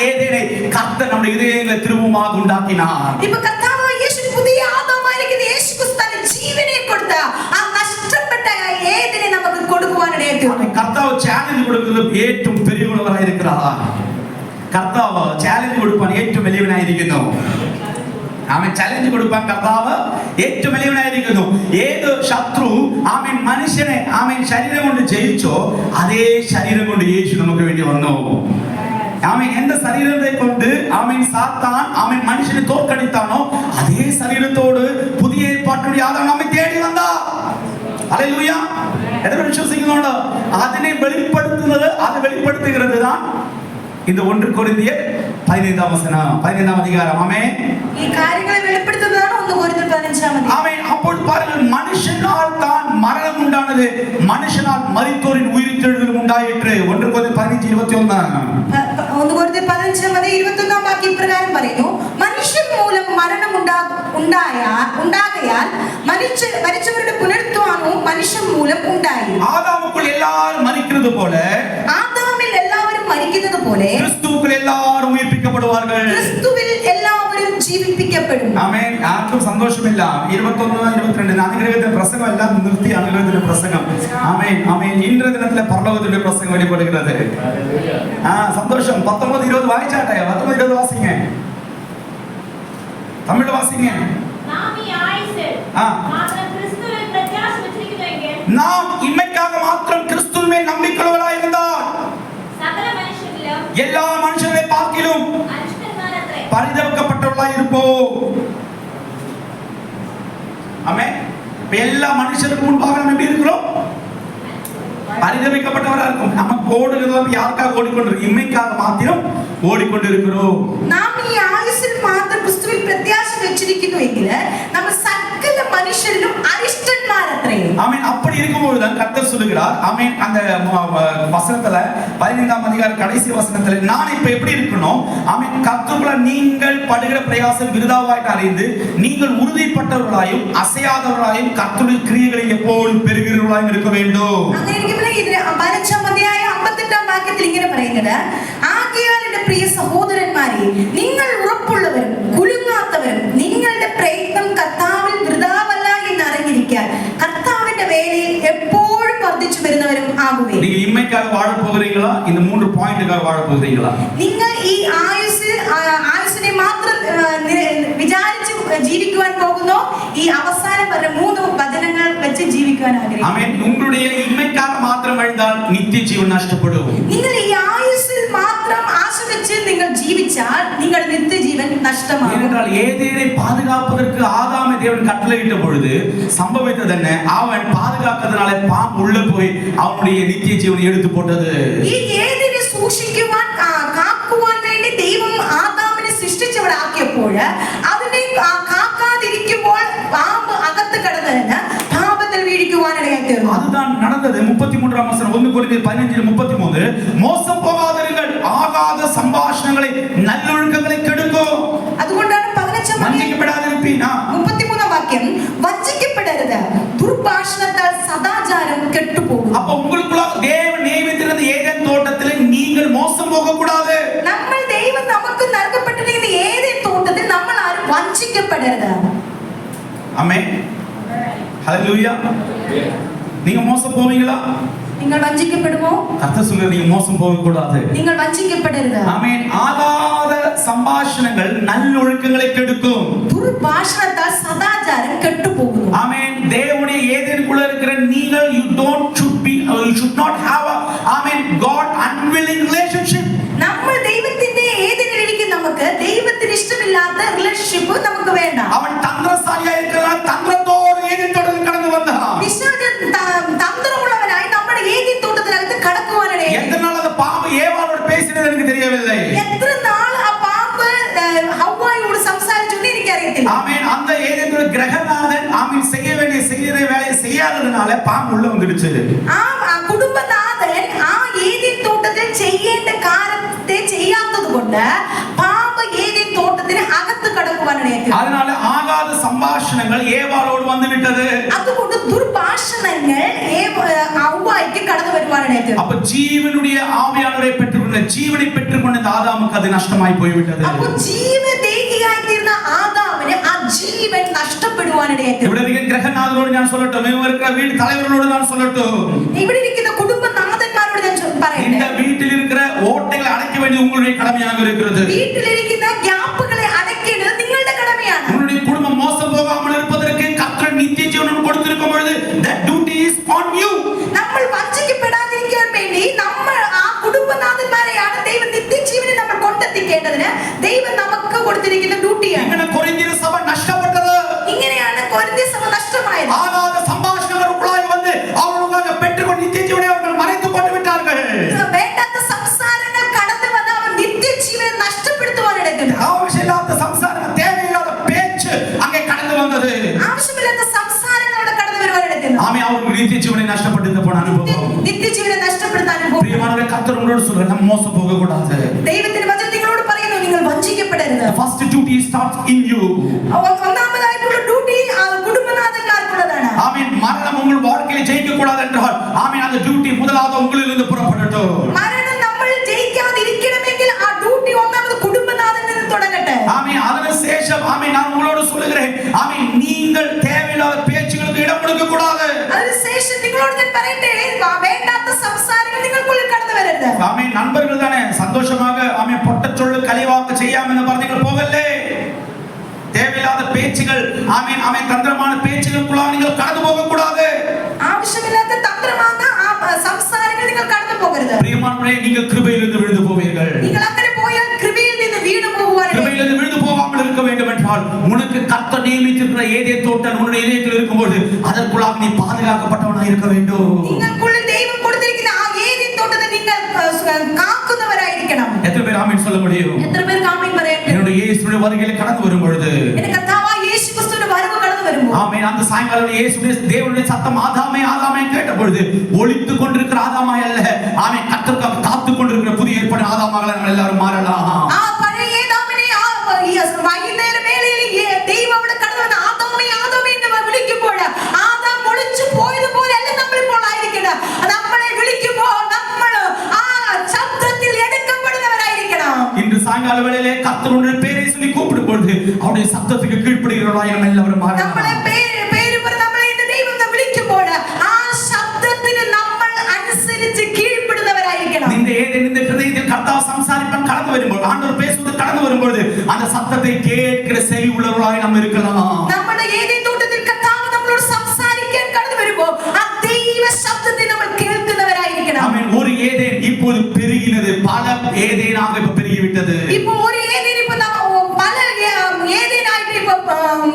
ஏதேனை கர்த்தர் நம்முடைய இதயங்களை திரும்பமாக உண்டாக்கினார். ഇപ്പൊ കർത്താവ് യേശു പുതിയ ആദമായിരിക്കുന്ന യേശു ക്രിസ്തു തന്റെ ജീവനെ കൊടുത്ത ആ നഷ്ടപ്പെട്ട ഏതിനെ നമുക്ക് കൊടുക്കുവാനിടയാക്കി. கர்த்தாവ് சேலஞ்ச் கொடுக்கிறது ഏറ്റവും பெரியவனாயிருக்கிறார். കർത്താവ് ചാലഞ്ച് കൊടുപ്പാൻ ഏറ്റവും വലിയവനായിരിക്കുന്നു. അവൻ ചലഞ്ച് കൊടുപ്പാൻ കർത്താവ് ഏറ്റവും വലിയവനായിരിക്കുന്നു. ഏത് ശത്രു അവൻ മനുഷ്യനെ അവൻ ശരീരം കൊണ്ട് ജയിച്ചോ അതേ ശരീരം കൊണ്ട് യേശു നമുക്ക് വേണ്ടി വന്നു. അവൻ എന്റെ ശരീരത്തെ കൊണ്ട് അവൻ സാത്താൻ അവൻ മനുഷ്യനെ തോൽക്കടിത്താണോ അതേ ശരീരത്തോട് പുതിയ ഏർപ്പാട്ടിലൂടെ ആദാം നമ്മെ തേടി വന്നാ. ഹല്ലേലൂയ. എത്ര വിശ്വസിക്കുന്നുണ്ട്? അതിനെ വെളിപ്പെടുത്തുന്നത് അത് വെളിപ്പെടുത്തുகிறது தான் இந்த 1 கொரிந்தியர் 15 அதிகாரம். ஆமென். ഈ കാര്യങ്ങളെ വെളിപ്പെടുത്തുന്നതാണ് 1 കൊരിന്ത്യർ 15 ஆமென். അപ്പോൾ பாருங்கள், மனுஷனால் தான் மரணம் உண்டானது, மனுஷனால் மரித்தோரின் உயிர்த்தெழுதலும் உண்டாயிற்று. 1 கொரிந்தியர் 15:21. 1 കൊരിന്ത്യർ 15:21 വാക്യം ഇപ്രകാരം പറയുന്നു, മനുഷ്യൻ മൂലം മരണം ഉണ്ടാകയാൽ മരിച്ചവരുടെ പുനരുത്ഥാനവും മനുഷ്യൻ മൂലം ഉണ്ടായി. ஆதாமுக்குள் எல்லாரும் மரிக்கிறது போல ആദാമിൽ എല്ലാവരും മരിക്കുന്നത് പോലെ கிறிஸ்துவுக்குள் எல்லாரும் உயிர்ப்பிக்கப்படுவார்கள். ക്രിസ്തുവിൽ എല്ലാവരും ജീവിപ്പിക്കപ്പെടും. ആമേൻ. ആർക്കും സന്തോഷമില്ല. 21, 22 അനുഗ്രഹത്തിന്റെ പ്രസംഗം എല്ലാം നിർത്തി അനുഗ്രഹത്തിന്റെ പ്രസംഗം. ആമേൻ, ആമേൻ. ഇന്ദ്ര ദിനത്തിലെ പരലോകത്തിന്റെ പ്രസംഗം വെളിപ്പെടുகிறது. സന്തോഷം. 19, 20 വായിച്ചാട്ടെ. 19, 20 വാസിங்க. തമിഴ് വാസിங்க. നാം ഈ ആയുസ്സിൽ മാത്രം ക്രിസ്തുവിൽ പ്രത്യാശ വെച്ചിരിക്കുന്നുവെങ്കിൽ നാം ഇമ്മയ്ക്കാக മാത്രം ക്രിസ്തുവിൽ നമ്പിക്കയുള്ളവരായിരുന്നാൽ സകല മനുഷ്യരിലും എല്ലാ മനുഷ്യരെ പാർക്കിലും പരിതപിക്കപ്പെട്ടവരായിരിപ്പോ. ஆமென். எல்லா மனுஷருக்கும் முன்பாக நம்ம எப்படி இருக்கிறோம்? പരിതപിക്കപ്പെട്ടവരാ இருக்கும். നമുക്ക് ഓടുന്നത് யாருக்காக ஓடிக்கொண்டிருக்கிறோம்? இம்மைக்காக மாத்திரம் ஓடிக்கொண்டிருக்கிறோம். നാം ഈ ആയുസ്സിൽ മാത്രം ക്രിസ്തുവിൽ പ്രത്യാശ വെച്ചിരിക്കുന്നുവെങ്കിൽ നമ്മൾ സകല മനുഷ്യരിലും അരിഷ്ടന്മാരത്രേ. ஆமென். அப்படி இருக்கும்போது தான் கர்த்தர் சொல்லுகிறார். ஆமென். அந்த வசனத்துல 15ஆம் அதிகாரம் கடைசி வசனத்துல நான் இப்ப எப்படி இருக்கணும்? ஆமென். கர்த்தருக்குள்ள நீங்கள் படுகிற பிரயாசம் விருதாவாய் அறிந்து நீங்கள் உறுதிப்பட்டவர்களாயும் அசையாதவர்களாயும் கர்த்தருடைய கிரியைகளை எப்போதும் பெறுகிறவர்களாயும் இருக்க வேண்டும். അങ്ങനെ 15-ാം അധ്യായം 58-ാം വാക്യത്തിൽ ഇങ്ങനെ പറയുന്നത്, ആകയാൽ എൻ്റെ പ്രിയ സഹോദരന്മാരെ, നിങ്ങൾ ഉറപ്പുള്ളവരും കുലുങ്ങാത്തവരും നിങ്ങളുടെ പ്രയത്നം കർത്താവിൽ വൃഥാവല്ല എന്ന് അറിഞ്ഞിരിക്കാൻ കർത്താവിന്റെ വേലയിൽ എപ്പോഴും വർദ്ധിച്ചു വരുന്നവരും ആകുവേ. நீங்க இம்மைக்காக வாழ போகிறீங்களா? இந்த 3 பாயிண்ட்காக வாழ போகிறீங்களா? നിങ്ങൾ ഈ ആയുസ്സിനെ മാത്രം വിചാരിച്ച് ജീവിക്കുവാൻ പോകുന്നോ ഈ അവസാനം വരെ 3 വചനങ്ങൾ വെച്ച് ജീവിക്കുവാൻ ആഗ്രഹിക്കുന്നു? ஆமென். உங்களுடைய இம்மைக்காக மாத்திரம் வாழ்ந்தால் நித்திய ஜீவன் நஷ்டப்படும். നിങ്ങൾ ഈ ആയുസ്സിൽ മാത്രം ആശ വെച്ച് നിങ്ങൾ ജീവിച്ചാൽ നിങ്ങളുടെ നിത്യജീവൻ നഷ്ടമാകും. ஏனென்றால் ஏதேனை பாதுகாப்பதற்கு ஆதாமை தேவன் கட்டளையிட்ட பொழுது சம்பவித்தது என்ன? அவன் பாதுகாக்கிறதுனால பாம்பு உள்ள போய் அவனுடைய நித்திய ஜீவனை எடுத்து போட்டது. ഈ ഏതിനെ സൂക്ഷിക്കുവാൻ കാക്കുവാൻ വേണ്ടി ദൈവം ആദാമിനെ സൃഷ്ടിച്ചവരാക്കിയപ്പോൾ അതിനെ കാക്കാതിരിക്കുമ്പോൾ சொல்லுகிறது 33ஆம் வசனம் 1 கொரிந்தியர் 15:33 மோசம் போகாதிருங்கள் ஆகாத சம்பாஷணங்களை நல்லொழுக்கங்களை கெடுக்கும் അതുകൊണ്ടാണ് 15 വഞ്ചിക്കപ്പെടാതിരിപ്പീൻ 33 വാക്യം വഞ്ചിക്കപ്പെടരുത് ദുർഭാഷണത്താൽ സദാചാരം കെട്ടുപോകും. அப்ப உங்களுக்குள்ள தேவன் நியமித்திருந்த ஏதேன் தோட்டத்தில் நீங்கள் மோசம் போக கூடாது. നമ്മൾ ദൈവം നമുക്ക് നൽകപ്പെട്ടിരിക്കുന്ന ഏതേൻ തോട്ടത്തിൽ നമ്മൾ ആരും വഞ്ചിക്കപ്പെടരുത്. ஆமென் ஹalleluya. நீங்க மோசம் போவீங்களா? നിങ്ങൾ വഞ്ചിക്കപ്പെടുമോ? கர்த்தர் சொல்றார் நீங்க மோசம் போக கூடாது. നിങ്ങൾ വഞ്ചിക്കപ്പെടരുത്. ஆமென். ஆகாத சம்பாஷணங்கள் நல்லொழுக்கங்களை கெடுக்கும். ദുർഭാഷണത്താൽ സദാചാരം കെട്ടുപോകുന്നു. ஆமென். தேவனுடைய ஏதேனுக்குள்ள இருக்கிற நீங்கள் you should not have a God unwilling relationship. നമ്മൾ ദൈവത്തിന്റെ ഏതിനിടയ്ക്ക് നമുക്ക് ദൈവത്തിന് ഇഷ്ടമില്ലാത്ത റിലേഷൻഷിപ്പ് നമുക്ക് വേണ്ട. അവൻ തന്ത്രശാലിയായി இருக்கிறான். തന്ത്രത്തോടെ ഏതേൻ തോട്ടത്തിൽ കടന്നു വந்தான். പിശാചൻ തന്ത്രമുള്ളവനായി നമ്മുടെ ഏതേൻ തോട്ടത്തിനകത്ത് കടക്കുവാനിടയായി. எத்தனை நாள் அந்த பாம்பு ஏவாளோடு பேசினது எனக்கு தெரியவில்லை. എത്ര നാൾ ആ പാമ്പ് ഹവ്വായോട് സംസാരിച്ചെന്ന് എനിക്കറിയത്തില്ല. ஆமென். அந்த ஏதேனுடைய கிரகநாதன் செய்ய வேண்டிய வேலையை செய்யாததுனால பாம்பு உள்ள வந்துடுச்சு. ആ കുടുംബനാഥൻ ആ ഏതേൻ തോട്ടത്തിൽ ചെയ്യേണ്ട കാര്യത്തെ ചെയ്യാത്തതുകൊണ്ട് പാമ്പ് ഏതേൻ തോട്ടത്തിന് അകത്ത് കടക്കുവാനിടയായി. அதனால ஆகாத சம்பாஷணங்கள் ஏவாளோடு வந்து விட்டது. അതുകൊണ്ട് ദുർഭാഷണങ്ങൾ ഹവ്വായ്ക്ക് കടന്നു വരുവാനിടയായി. அப்ப ஜீவனுடைய ஆவியானவரை பெற்றுக்கொண்ட ஜீவனை பெற்றுக்கொண்ட இந்த ஆதாமுக்கு அது நஷ்டமாய் போய்விட்டது. അപ്പോൾ ജീവദേഹിയായി തീർന്ന ആദാമിന് ആ ജീവൻ നഷ്ടപ്പെടുവാനിടയായി. ഇവിടെ ഇരിക്കുന്ന ഗ്രഹനാഥനോട് ഞാൻ சொல்லட்டும், ഇവർക്ക് വീട് தலைவர்களோடு நான் சொல்லட்டும், ഇവിടെ ഇരിക്കുന്ന കുടുംബനാഥന്മാരോട് ഞാൻ പറയട്ടെ, இந்த வீட்டில் இருக்கிற ஓட்டைகளை அடைக்க வேண்டியது உங்களுடைய கடமையாக இருக்கிறது. വീട്ടിലിരിക്കുന്ന ഗ്യാപ്പുകളെ അടയ്ക്കേണ്ടത് നിങ്ങളുടെ കടമയാണ്. உங்களுடைய குடும்பம் மோசம் போகாமல் இருப்பதற்கு கர்த்தர் நித்திய ஜீவன் கொடுத்திருக்கும் பொழுது that duty is on you. നമ്മൾ വഞ്ചിക്കപ്പെടാതിരിക്കാൻ വേണ്ടി നമ്മൾ ആ കുടുംബനാഥന്മാരെയാണ് ദൈവം നിത്യജീവനെ നമ്മൾ കൊണ്ടെത്തിക്കേണ്ടതിന് ദൈവം നമുക്ക് കൊടുത്തിരിക്കുന്ന ഡ്യൂട്ടിയാണ്. ഇങ്ങനെ കൊരിന്ത്യർ സഭ നഷ്ടപ്പെട്ടത്. ഇങ്ങനെയാണ് കൊരിന്ത്യ സഭ നഷ്ടമായത്. ஆகாத சம்பாஷணங்களுக்குள்ளாய் வந்து அவர்களுக்காக பெற்றுக்கொண்ட நித்திய ஜீவனை அவர்கள் மறைத்துக் கொண்டு விட்டார்கள். വേണ്ടാത്ത സംസാരങ്ങൾ കടന്നു വന്ന് അവർ നിത്യജീവനെ നഷ്ടപ്പെടുത്തുവാനിടയുണ്ട്. ஆവശ്யமில்லாத சம்சாரம், தேவையில்லாத பேச்சு அங்கே கடந்து வந்தது. ആവശ്യമില്ലാത്ത സംസാരങ്ങൾ അവിടെ കടന്നു വരുവാനിടയുണ്ട്. ஆமென். அவர்கள் நித்திய ஜீவனை நஷ்டப்படுத்த போன அனுபவம். നിത്യജീവനെ നഷ്ടപ്പെടുത്താൻ അനുഭവം. பிரியமானவரே, கர்த்தர் உங்களோடு சொல்றார், நம்ம மோசம் போக கூடாது. ദൈവത്തിന്റെ വചനം നിങ്ങളോട് പറയുന്നു, നിങ്ങൾ വഞ്ചിക്കപ്പെടരുത്. The first duty starts in you. ഒന്നാമതായിട്ടുള്ള ഡ്യൂട്ടി കുടുംബനാഥന്മാർക്കുള്ളതാണ്. ஆமென். மரணம் உங்கள் வாழ்க்கையில் ஜெயிக்க கூடாது என்றால் ஆமென், அந்த டியூட்டி முதலாவது உங்களிலிருந்து புறப்படட்டும். മരണം നമ്മൾ ജയിക്കാതിരിക്കണമെങ്കിൽ ആ ഡ്യൂട്ടി ഒന്നാമത് കുടുംബനാഥനിൽ നിന്ന് തുടങ്ങട്ടെ. ஆமென். അതിനുശേഷം ஆமென், நான் உங்களோடு சொல்லுகிறேன், ஆமென், நீங்கள் தேவையில்லாத பேச்சுகளுக்கு இடம் கொடுக்க கூடாது. അതിനുശേഷം നിങ്ങളോട് ഞാൻ പറയട്ടെ, വേണ്ടാത്ത സംസാരങ്ങൾ നിങ്ങൾക്കുള്ളിൽ കടന്നു വരരുത്. ஆமென். நண்பர்கள் தானே சந்தோஷமாக ஆமென் பொட்டச் சொல்லு கலிவாக்கு செய்யாம എന്ന് പറഞ്ഞിട്ട് പോകല്ലേ. தேவையில்லாத பேச்சுகள் ஆமென் ஆமென் தந்திரமான பேச்சுகளுக்குள்ள நீங்கள் கடந்து போக கூடாது. ആവശ്യമില്ലാത്ത തന്ത്രമാണ് ആ സംസാരങ്ങൾ നിങ്ങൾ കടന്നു പോകരുത്. பிரியமானவரே, நீங்கள் கிருபையிலிருந்து விழுந்து போவீர்கள். നിങ്ങൾ അങ്ങനെ പോയാൽ കൃപയിൽ നിന്ന് വീണു പോകുവാനിടയായി. கிருபையிலிருந்து விழுந்து போகாமல் இருக்க வேண்டும் என்றால் உனக்கு கர்த்தர் நியமித்திருக்கிற ஏதேன் தோட்டம் உன்னுடைய இதயத்தில் இருக்கும்போது அதற்குள்ளாக நீ பாதுகாக்கப்பட்டவனாக இருக்க வேண்டும். നിങ്ങൾക്കുള്ളിൽ ദൈവം കൊടുത്തിരിക്കുന്ന ആ ഏതേൻ തോട്ടത്തെ നിങ്ങൾ കാക്കുന്നവരായിരിക്കണം. எத்தனை பேர் ஆமென் சொல்ல முடியும்? എത്ര പേർക്ക് ആമേൻ പറയാൻ കഴിയും? என்னுடைய இயேசுவின் வருகையில் கடந்து வரும் பொழுது എന്റെ കർത്താവായ യേശു ക്രിസ്തുവിന്റെ വരവ് കടന്നു വരുമ്പോൾ ஆமென், அந்த சாயங்காலம் இயேசுவின் தேவனுடைய சத்தம் ஆதாமே ஆதாமே கேட்ட பொழுது ஒளித்துக் கொண்டிருக்கிற ஆதாமாய் அல்ல, ஆமென், கர்த்தருக்காக காத்துக் கொண்டிருக்கிற புதிய ஏற்பாடு ஆதாமாக நம்ம எல்லாரும் மாறலாம். ആ പഴയ ഏദാമിനെ ആ വൈകുന്നേര വേളയിൽ ദൈവം അവിടെ കടന്നു വന്ന് ആദാമേ ആദാമേ എന്ന് വിളിക്കുമ്പോൾ ആദാം ഒളിച്ചു പോയതുപോലെയല്ല നമ്മളിപ്പോൾ ആയിരിക്കണം. നമ്മളെ വിളിക്കുമ്പോൾ നമ്മൾ ആ ശബ്ദത്തിൽ എടുക്കപ്പെടുന്നവരായിരിക്കണം. இன்று சாயங்கால வேளையிலே கர்த்தருடைய பேரை சொல்லி கூப்பிடும் பொழுது அவருடைய சத்தத்துக்கு கீழ்ப்படுகிறவர்களாய் நம்ம எல்லாரும் மாறலாம். നമ്മളെ പേര് പറഞ്ഞ് നമ്മളെ ഇന്ന് ദൈവം വിളിക്കുമ്പോൾ ആ ശബ്ദത്തിന് നമ്മൾ അനുസരിച്ച് കീഴ്പ്പെടുന്നവരായിരിക്കണം. നിന്റെ ഏതെങ്കിലും ഹൃദയത്തിൽ കർത്താവ് സംസാരിപ്പാൻ കടന്നു വരുമ്പോൾ ആണ്ടവർ பேசுவது കടന്നു വരുമ്പോൾ அந்த சத்தத்தை கேட்கிற செவி உள்ளவர்களாய் நாம் இருக்கலாம். നമ്മുടെ ഏതേൻ തോട്ടത്തിൽ കർത്താവ് നമ്മളോട് സംസാരിക്കാൻ കടന്നു വരുമ്പോൾ ആ ദൈവ ശബ്ദത്തെ നമ്മൾ കേൾക്കുന്നവരായിരിക്കണം. ஆமென். ஒரு ஏதேன் இப்போது பெருகினது, பல ஏதேனாக இப்ப பெருகிவிட்டது. ഇപ്പോൾ ഒരു ഏതേൻ ഇപ്പോൾ പല ഏതേനായിട്ട് ഇപ്പോൾ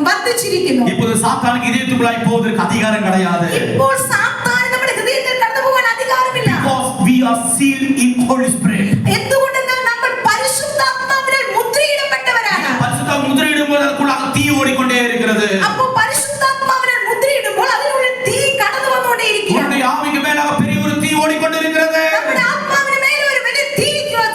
വർദ്ധിച്ചിരിക്കുന്നു. இப்போது சாத்தானுக்கு இதயத்துக்குள்ளாய் போவதற்கு அதிகாரம் கிடையாது. ഇപ്പോൾ സാത്താൻ നമ്മുടെ ഹൃദയത്തിൽ കടന്നു പോകാൻ അധികാരമില്ല. Because we are sealed in Holy Spirit. എന്തുകൊണ്ടെന്നാൽ നമ്മൾ പരിശുദ്ധാത്മാവിനാൽ മുദ്രയിടപ്പെട്ടവരാണ്. பரிசுத்த முத்திரையிடும்போது அதுக்குள்ளாக தீ ஓடிக்கொண்டே இருக்கிறது. അപ്പോൾ പരിശുദ്ധാത്മാവിനാൽ മുദ്രയിടുമ്പോൾ അതിനുള്ളിൽ തീ കടന്നു വന്നുകൊണ്ടേയിരിക്കുകയാണ്. உன்னுடைய ஆவிக்கு மேலாக கொண்டிருக்கிறது. നമ്മുടെ ആത്മാവിന് മേൽ ഒരു വലിയ തീ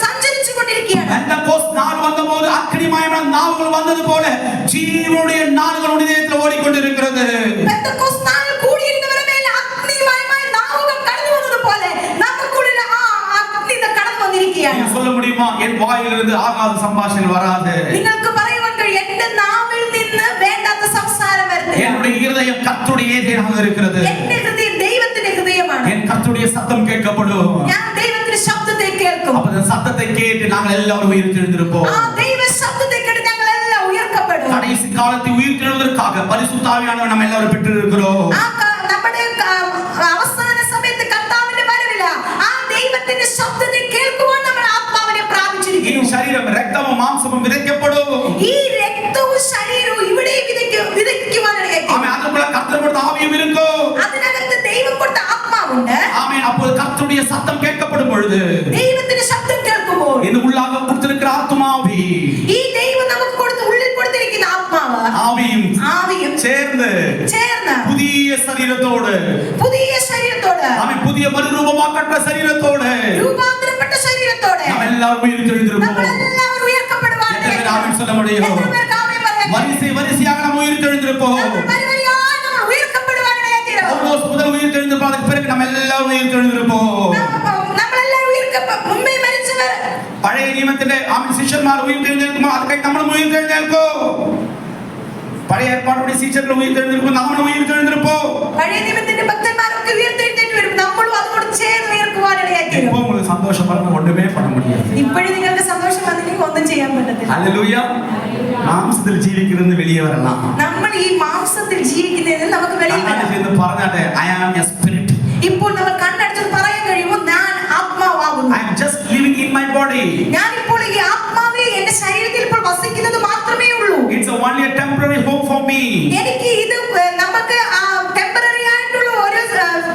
സഞ്ചരിച്ചു കൊണ്ടിരിക്കുകയാണ്. പെന്തക്കോസ്ത് നാൾ വന്നപ്പോൾ അഗ്നിമയമായ നാവുകൾ വന്നതുപോലെ ജീവനുடைய നാളുകൾ ഉടനീളത്തിൽ ഓടിക്കൊണ്ടിരിക്കുന്നത്. പെന്തക്കോസ്ത് നാളിൽ കൂടിയിരുന്നവരുടെ മേൽ അഗ്നിമയമായ നാവുകൾ കടന്നു വന്നതുപോലെ നമുക്കുള്ളിൽ ആ അഗ്നി കടന്നു വന്നിരിക്കുകയാണ്. நீ சொல்ல முடியுமா என் வாயிலிருந்து ஆகாத சம்பாஷணை வராது. നിങ്ങൾക്ക് പറയുവാൻ കഴിയും എന്റെ നാവിൽ നിന്ന് വേണ്ടാത്ത സംസാരം വരത്തില്ല. என்னுடைய இருதயம் கர்த்தருடைய ஏதேனாக இருக்கிறது. എന്റെ ഹൃദയം ദൈവത്തിന്റെ ഹൃദയമാണ്. என் கர்த்தருடைய சத்தம் கேட்கப்படும். ഞാൻ ദൈവത്തിന്റെ ശബ്ദത്തെ കേൾക്കും. அப்ப அந்த சத்தத்தை கேட்டு நாங்கள் எல்லாரும் உயிர்த்தெழுந்திருப்போம். ആ ദൈവ ശബ്ദത്തെ കേട്ട് ഞങ്ങൾ എല്ലാം ഉയർക്കപ്പെടും. கடைசி காலத்தில் உயிர்த்தெழுவதற்காக பரிசுத்த ஆவியானவர் நம்ம எல்லாரும் பெற்றிருக்கிறோம். നമ്മുടെ അവസാന സമയത്ത് കർത്താവിന്റെ വരവില്ല ആ ദൈവത്തിന്റെ ശബ്ദത്തെ കേൾക്കുവാൻ നമ്മൾ ആത്മാവിനെ പ്രാപിച്ചിരിക്കുന്നു. ഈ ശരീരം രക്തവും മാംസവും വിതയ്ക്കപ്പെടും. ഈ രക്തവും ശരീരവും ഇവിടെ വിതയ്ക്കുവാനിടയായി. ആമേൻ. അതുപോലെ കർത്തർ കൊടുത്ത ആവിയും இருக்கும். അതിനകത്ത് ദൈവം കൊടുത്ത ആത്മാവുണ്ട്. ஆமென். அப்போ கர்த்தருடைய சத்தம் கேட்கப்படும் பொழுது ദൈവത്തിന്റെ ശബ്ദം കേൾക്കുമ്പോൾ இந்த உள்ளாக கொடுத்திருக்கிற ஆத்துமாவி ഈ ദൈവം നമുക്ക് ഉള്ളിൽ കൊടുത്തിരിക്കുന്ന ആവിയും ചേർന്ന് പുതിയ ശരീരത്തോട് ആമേൻ പുതിയ മറുരൂപമാക്കപ്പെട്ട ശരീരത്തോട് രൂപാന്തരപ്പെട്ട ശരീരത്തോടെ നമ്മളെല്ലാവരും ഉയർത്തെഴുന്നേൽക്കും. നമ്മളെല്ലാവരും ഉയർക്കപ്പെടുവാൻ എത്ര ആമേൻ சொல்ல முடியும்? வரிசையாக நம்ம உயிர்த்தெழுந்திருப்போம். നമ്മൾ ഉയർക്കപ്പെടുവാൻ ഇടയായിത്തീരും. പൗലോസ് മുതൽ ഉയർത്തെഴുന്നേൽപ്പോൾ அதுக்கு பிறகு நம்ம எல்லாரும் உயிர்த்தெழுந்திருப்போம். നമ്മളെല്ലാവരും മുമ്പേ മരിച്ചവർ പഴയ നിയമത്തിന്റെ ആമേൻ ശിഷ്യന്മാർ ഉയർത്തെഴുന്നേൽക്കുമ്പോൾ അതുകഴിഞ്ഞ് നമ്മളും ഉയർത്തെഴുന്നേൽക്കും. പഴയ ഏർപ്പാടുடைய ശിഷ്യர்கள் ഉയർത്തെഴുന്നേൽക്കുമ്പോൾ നമ്മളും ഉയർത്തെഴുന്നേൽப்போம். പഴയ നിയമത്തിന്റെ ഭക്തന്മാരൊക്കെ ഉയർത്തെഴുന്നേറ്റ് വരും. നമ്മളും അതോട് ചേർന്ന് ഉയർക്കുവാൻ ഇടയായിത്തീരും. இப்போ உங்களுக்கு சந்தோஷம் வரணும் ஒண்ணுமே பண்ண முடியாது. ഇപ്പോഴും നിങ്ങൾക്ക് സന്തോഷം വന്നില്ലെങ്കിൽ ഒന്നും ചെയ്യാൻ പറ്റത്തില്ല. ഹല്ലേലൂയ. മാംസത്തിൽ ജീവിക്കുന്നത് വെളിയെ വരണം. നമ്മൾ ഈ മാംസത്തിൽ ജീവിക്കുന്നതിൽ നമുക്ക് വെളിയിൽ വരണം. എന്ന് പറഞ്ഞാട്ടെ I am a spirit. ഇപ്പോൾ നമ്മൾ കണ്ണടച്ച് പറയാൻ കഴിയുമോ ഞാൻ ആത്മാവാകുന്നു. I am just living in my body. ഞാൻ ഇപ്പോൾ ഈ ആത്മാവേ എന്റെ ശരീരത്തിൽ ഇപ്പോൾ വസിക്കുന്നത് മാത്രമേ ഉള്ളൂ. It's only a temporary hope for me. എനിക്ക് ഇത് നമുക്ക് ടെമ്പററി ആയിട്ടുള്ള ഒരു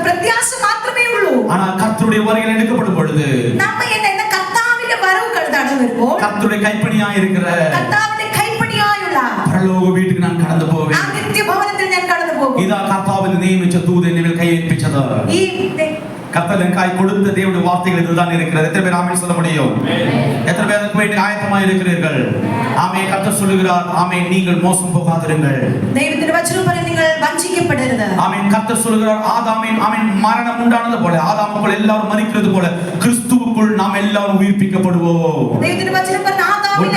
പ്രത്യാശ മാത്രമേ ഉള്ളൂ. ஆனால் கர்த்தருடைய வருகையில் எடுக்கப்படும் பொழுது நம்ம என்ன கர்த்தாവിന്റെ വരവ് കടന്നു വരുമ്പോൾ கர்த்தருடைய கைப்பணியாய் இருக்கிற കർത്താവിന്റെ കൈപ്പണിയായുള്ള പരലോക വീട്ടിൽ ഞാൻ കടന്നു പോവേൻ. ആ നിത്യഭവനത്തിൽ ഞാൻ കടന്നു പോകും. ഇതാ കർത്താവിന് നിയമിച്ച ദൂതൻ എന്നിൽ കൈയേൽപ്പിച്ചത്. ഈ கர்த்தர் எனக்காய் கொடுத்த தேவனுடைய வார்த்தைகள் இதுதான் இருக்கிறது. எத்தனை பேர் ஆமென் சொல்ல முடியும்? எத்தனை பேர் அதுக்கு வேண்டி ஆயத்தமாக இருக்கிறீர்கள்? ஆமென். கர்த்தர் சொல்லுகிறார் ஆமென் நீங்கள் மோசம் போகாதிருங்கள். ദൈവത്തിന്റെ വചനം പറയും നിങ്ങൾ വഞ്ചിക്കപ്പെടരുത്. ஆமென். கர்த்தர் சொல்லுகிறார் ஆதாமின் ஆமென் மரணம் உண்டானது போல ஆதாமுக்குள் எல்லாரும் மரிக்கிறது போல கிறிஸ்துவுக்குள் நாம் எல்லாரும் உயிர்ப்பிக்கப்படுவோம். ദൈവത്തിന്റെ വചനം പറഞ്ഞ ആദാമിൽ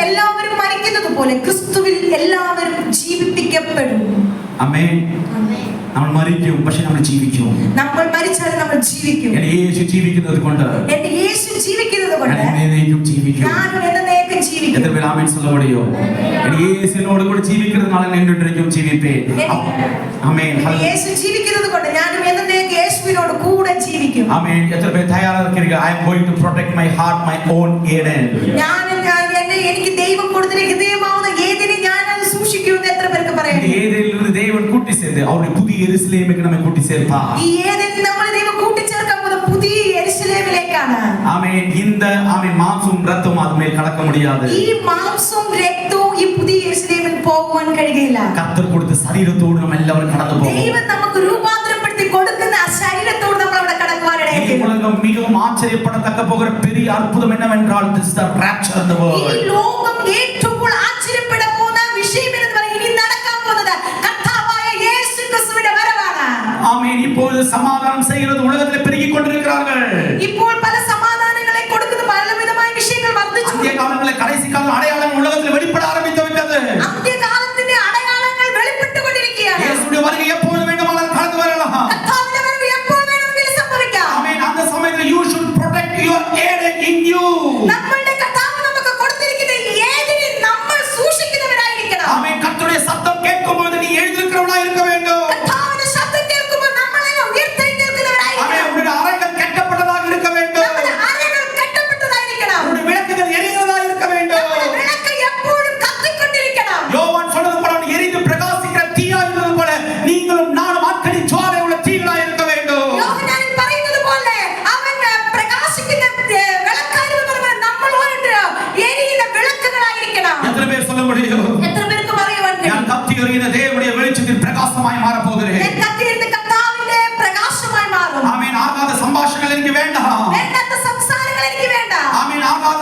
എല്ലാവരും മരിക്കുന്നത് പോലെ ക്രിസ്തുവിൽ എല്ലാവരും ജീവിപ്പിക്കപ്പെടും. ആമേൻ. നമ്മൾ മരിക്കും പക്ഷേ നമ്മൾ ജീവിക്കും. നമ്മൾ മരിച്ചാൽ നമ്മൾ ജീവിക്കും. യേശു ജീവിക്കുന്നത് കൊണ്ട് എന്റെ യേശു ജീവിക്കുന്നത് കൊണ്ട് എന്നേക്കും ജീവിക്കും. ഞാനും എന്നേക്കും ജീവിക്കും. എത്ര പേർ ആമേൻ சொல்ல முடியும்? യേശുവിനോട് കൂടി ജീവിക്കുന്നതിനാல എന്നേക്കും ജീവിപ്പേ. ആമേൻ. യേശു ജീവിക്കുന്നത് കൊണ്ട് ഞാനും എന്നേക്കും യേശുവിനോട് കൂടെ ജീവിക്കും. ആമേൻ. എത്ര പേർ തയ്യാറായിരിക്കുക? I am going to protect my heart, my own Eden. എനിക്ക് ദൈവം കൊടുത്തിരിക്കുന്ന ഹൃദയമാവുന്ന ഏതിനെ ഞാൻ അത് സൂക്ഷിക്കുമെന്ന് എത്ര പേർക്ക് പറയാം? ഏതിൽ ദൈവം കൂട്ടി ചേർത്ത് അവരുടെ പുതിയ യെരൂശലേമിലേക്ക് നമ്മെ കൂട്ടി ചേർത്താ. ഈ ഏതിൽ നമ്മൾ ദൈവം കൂട്ടിച്ചേർക്കാൻ പോകുന്ന പുതിയ യെരൂശലേമിലേക്കാണ്. ആമേൻ. இந்த ആമേൻ മാംസവും രക്തവും അതിന്മേൽ കടക്ക முடியாது. ഈ മാംസവും രക്തവും ഈ പുതിയ യെരൂശലേമിൽ പോകാൻ കഴിയില്ല. കർത്തർ കൊടുത്ത ശരീരത്തോട് നമ്മൾ എല്ലാവരും കടന്നു പോകും. ദൈവം നമുക്ക് രൂപാന്തരപ്പെടുത്തി കൊടുക്കുന്ന ആ ശരീരത്തോട് നമ്മൾ അവിടെ കടക്കുവാൻ ഇടയായിത്തീരും. ഈ ഉലകം മിகவும் ஆச்சரியப்படத்தக்க போகிற பெரிய அற்புதம் என்னவென்றால் this is the rapture of the world. ഈ ലോകം ഏറ്റവും ആശ്ചര്യപ്പെടാൻ പോകുന്ന വിഷയം എന്ന് പറയുന്നത് ഇനി നടക്കാൻ പോകുന്നത് കർത്താവായ യേശു ക്രിസ്തുവിന്റെ വരവാണ്. ആമേൻ. இப்போது சமாதானம் செய்கிறது உலகத்தில் பெருகிக் கொண்டிருக்கிறார்கள். ഇപ്പോൾ പല സമാധാനങ്ങളെ കൊടുക്കുന്ന പലവിധമായ വിഷയങ്ങൾ വർദ്ധിച്ചു. അന്ത്യകാലങ്ങളിലെ കடைசி കാല അടയാളങ്ങൾ ഉലകത്തിൽ വെളിപ്പെടാൻ ആരംഭിച്ചു വിട്ടത്. അന്ത്യകാലത്തിന്റെ അടയാളങ്ങൾ വെളിപ്പെട്ടുകൊണ്ടിരിക്കുകയാണ്. യേശുവിന്റെ വരുക എപ്പോൾ വേണ്ടുമാണെങ്കിലും കടന്നു വരണം. കർത്താവിന്റെ വരവ് എപ്പോൾ വേണമെങ്കിലും സംഭവിക്കാം. ആമേൻ. அந்த സമയത്ത് you should protect your Eden in you. നമ്മളുടെ കർത്താവ് നമുക്ക് കൊടുത്തിരിക്കുന്ന ഏതിനെ നമ്മൾ സൂക്ഷിക്കുന്നവരായിരിക്കണം. ആമേൻ. കർത്തരുடைய சத்தம் கேட்கும்போது நீ எழுந்திருக்கிறவனாய் இருக்க வேண்டும். കർത്താവിന്റെ ശബ്ദം കേൾക്കുമ്പോൾ നമ്മളെല്ലാം ഉയർത്തെഴുന്നേൽക്കുന്നവരായിരിക്കണം. ആമേൻ. உன்னுடைய அறைகள் கட்டப்பட்டதாக இருக்க வேண்டும். നമ്മുടെ അറകൾ കെട്ടപ്പെട്ടതായിരിക്കണം. உன்னுடைய விளக்குகள் எரிகிறதாக இருக்க வேண்டும். നമ്മുടെ വിളക്ക് എപ്പോഴും കത്തിക്കൊണ്ടിരിക്കണം. யோவான் சொன்னது போல அவன் எரிந்து பிரகாசிக்கிற தீயாய் இருந்தது போல நீங்களும் நானும் ஆட்களி ஜுவாலை உள்ள தீகளாய் இருக்க வேண்டும். യോഹന്നാനിൽ പറയുന്നത് പോലെ അവൻ പ്രകാശിക്കുന്ന വിളക്കായിരുന്നു പറഞ്ഞാൽ നമ്മൾ എരിയുന്ന വിളക്കുകളായിരിക്കണം. எத்தனை பேர் சொல்ல முடியும்? എത്ര പേർക്ക് പറയുവാൻ കഴിയും? நான் கத்தி எறிகிற தேவனுடைய வெளிச்சத்தில் பிரகாசமாய் மாற போகிறேன். ഞാൻ കത്തിയിരുന്ന കർത്താവിന്റെ പ്രകാശമായി മാറും. ஆமென். ஆகாத சம்பாஷணங்கள் எனக்கு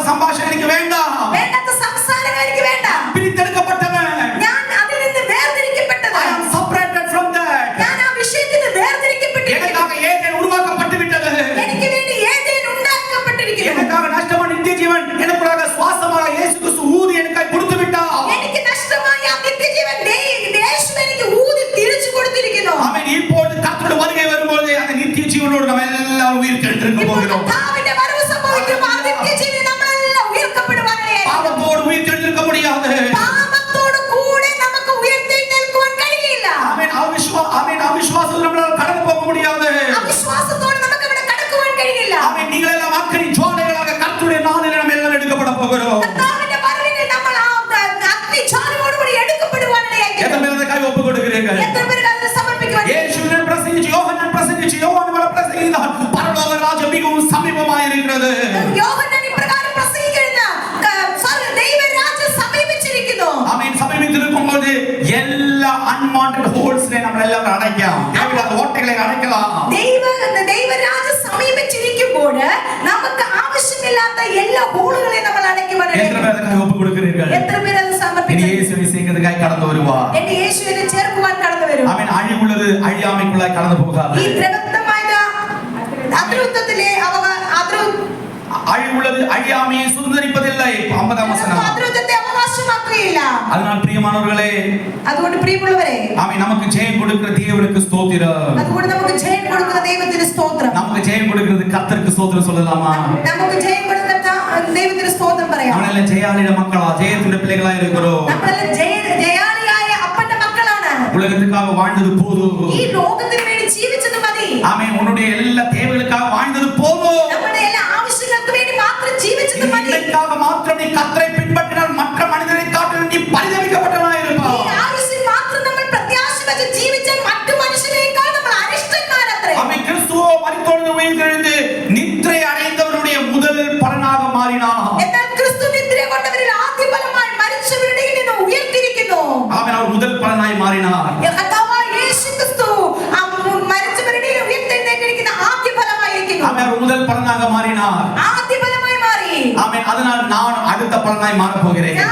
സംഭാഷണം എനിക്ക് വേണ്ട. വേണ്ടാത്ത സംസാരം എനിക്ക് വേണ്ട. പിരിച്ചെടുക്കപ്പെട്ടവൻ. ഞാൻ അതിൽ നിന്ന് വേർതിരിക്കപ്പെട്ടത്. I am separated from that. ഞാൻ ആ വിഷയത്തിൽ നിന്ന് വേർതിരിക്കപ്പെട്ടിരിക്കുന്നു. எனக்காக ஏதேன் உருவாக்கப்பட்டு விட்டது. എനിക്ക് വേണ്ടി ഏതേൻ ഉണ്ടാക്കപ്പെട്ടിരിക്കുന്നു. எனக்காக நஷ்டமான நித்தியஜீவன் எனக்குள்ளாக சுவாசமாக இயேசு கிறிஸ்து ஊதி எனக்காய் கொடுத்து விட்டார். എനിക്ക് നഷ്ടമായ ആ നിത്യജീവൻ യേശു എനിക്ക് ഊതി തിരിച്ചു കൊടുത്തിരിക്കുന്നു. ആമേൻ. ഇപ്പോൾ കർത്തരുടെ വരുகை വരുമ്പോൾ அந்த நித்திய ஜீவனோடு நம்ம எல்லாம் உயிர்த்தெழுந்திருக்க போகிறோம். കർത്താവിന്റെ വരവ് സംഭവിക്കുമ്പോൾ ആ നിത്യജീവൻ നമ്മളെല്ലാം ഉയർത്തപ്പെടുവാനായി. പാപത്തോട് ഉയർത്തെഴുന്നേൽക്ക முடியாது. പാപത്തോട് കൂടെ നമുക്ക് ഉയർത്തെഴുന്നേൽക്കുവാൻ കഴിയില്ല. ആമേൻ. അവിശ്വാസത്തിൽ നമ്മൾ കടന്നു പോക முடியாது. അവിശ്വാസത്തോടെ നമുക്ക് ഇവിടെ കടക്കുവാൻ കഴിയില്ല. ആമേൻ. நீங்களெல்லாம் அக்கினி ஜுவாலைகளாக கர்த்தருடைய நாளிலே நம்ம எல்லாம் எடுக்கப்பட போகிறோம். കർത്താവിന്റെ വരവിനെ നമ്മൾ ആ അഗ്നിജ്വാലയോടുകൂടി എടുക്കപ്പെടുവാനായി. എത്ര പേർ കൈ ഒപ്പ് കൊടുக்கிறீர்கள்? എത്ര പേർ അത് സമർപ്പിക്കുവാൻ? യേശുവിനെ പ്രസംഗിച്ചു, യോഹന്നാൻ പ്രസംഗിച്ചു, യോഹന്നാൻ പ്രസംഗിച്ചാൽ പരലോക രാജ്യം മിகவும் സമീപമായി இருக்கிறது. യോഹന്നാൻ ഇപ്രകാരം പ്രസംഗിക്കുന്ന ദൈവരാജ്യം സമീപിച്ചിരിക്കുന്നു. ആമേൻ. സമീപിച്ചിരിക്കുമ്പോൾ എല്ലാ അൺവാണ്ടഡ് ഹോൾസിനെ നമ്മൾ എല്ലാം അടയ്ക്കാം. ദൈവത്തിന്റെ ഓട്ടകളെ അടയ്ക്കണം. ദൈവരാജ്യം സമീപിച്ചിരിക്കുമ്പോൾ നമുക്ക് ആവശ്യമില്ലാത്ത എല്ലാ ഹോളുകളെയും നമ്മൾ അടയ്ക്കുവാനായി. എത്ര പേർ കൈ ഒപ്പ് കൊടുக்கிறீர்கள்? എത്ര പേർ അത് ഇനി സമർപ്പിക്കുന്നു? യേശുവിനെ സ്നേഹിക്കുന്നതിനായി കടന്നു വരുവാ. എന്റെ യേശുവിനെ ചേർക്കുവാൻ കടന്നു വരും. ആമേൻ. അഴിവുള്ളത് അഴിയാமைக்குள்ளாய் കടന്നു പോകാതെ. ഈ ദ്രവത്വമായ അതിരുത്തത്തിലെ അഴിവുള്ളത് അഴിയാமையை சுதந்தரிப்பதில்லை. 50 വചനം. അതിരുത്തത്തെ അവകാശമാക്കുകയില്ല. അതിനാൽ പ്രിയമാനവர்களே, അതുകൊണ്ട് പ്രിയമുള്ളവരെ, ആമേൻ, നമുക്ക് ജയം കൊടുക്കുന്ന தேவனுக்கு ஸ்தோத்திரம். അതുകൊണ്ട് നമുക്ക് ജയം കൊടുക്കുന്ന ദൈവത്തിന് സ്തോത്രം. നമുക്ക് ജയം കൊടുക്കുന്നത് കർത്തருக்கு സ്തോത്രം சொல்லலாமா? നമുക്ക് ജയം കൊടുക്കുന്ന ദൈവത്തിന് സ്തോത്രം പറയാം. നമ്മളെല്ലാം ജയാളിയുടെ മക്കളാ, ജയത്തിന്റെ പിള്ളകളായി இருக்கிறோம். നമ്മളെല്ലാം ജയാളിയായ അപ്പന്റെ മക്കളാണ്. உலகத்துக்காக வாழ்ந்தது போதும். ഈ ലോകത്തിന് വേണ്ടി ജീവിച്ചത് മതി. ஆமென். உன்னுடைய எல்லா தேவைகளுக்காக வாழ்ந்தது போதும். നമ്മുടെ എല്ലാ ആവശ്യങ്ങൾക്ക് വേണ്ടി മാത്രം ജീവിച്ചത് മതി. இதற்காக மாத்திரம் நீ கர்த்தரை பின்பற்றினால் மற்ற மனிதரை காட்டிலும் நீ பரிதவிக்கப்பட்டவனாய் ഈ இருப்பாய். ആവശ്യം മാത്രം നമ്മൾ പ്രത്യാശ വെച്ച് ജീവിച്ചാൽ മറ്റു മനുഷ്യരെക്കാൾ നമ്മൾ അരിഷ്ടന്മാരത്രേ. ஆமென். கிறிஸ்துவோ மரித்தோடு உயிர்த்தெழுந்து நித்திரை அடைந்தவருடைய முதல் பலனாக மாறினார். എന്നാൽ ക്രിസ്തു നിദ്ര കൊണ്ടവരിൽ ആദ്യഫലമായി മരിച്ചവരുടെ നിന്ന് ഉയർത്തിരിക്കുന്നു. ஆமென். அவர் முதல் பலனாய் மாறினார். കർത്താവായ യേശു ക്രിസ്തു മരിച്ചവരുടെ ഉയർത്തെഴുന്നേറ്റിരിക്കുന്ന ആദ്യഫലമായിരിക്കുന്നു. ஆமென். அவர் முதல் பலனாக மாறினார். ആദ്യഫലമായി മാറി. ஆமென். அதனால் நான் அடுத்த பலனாய் மாறப் போகிறேன். ഞാൻ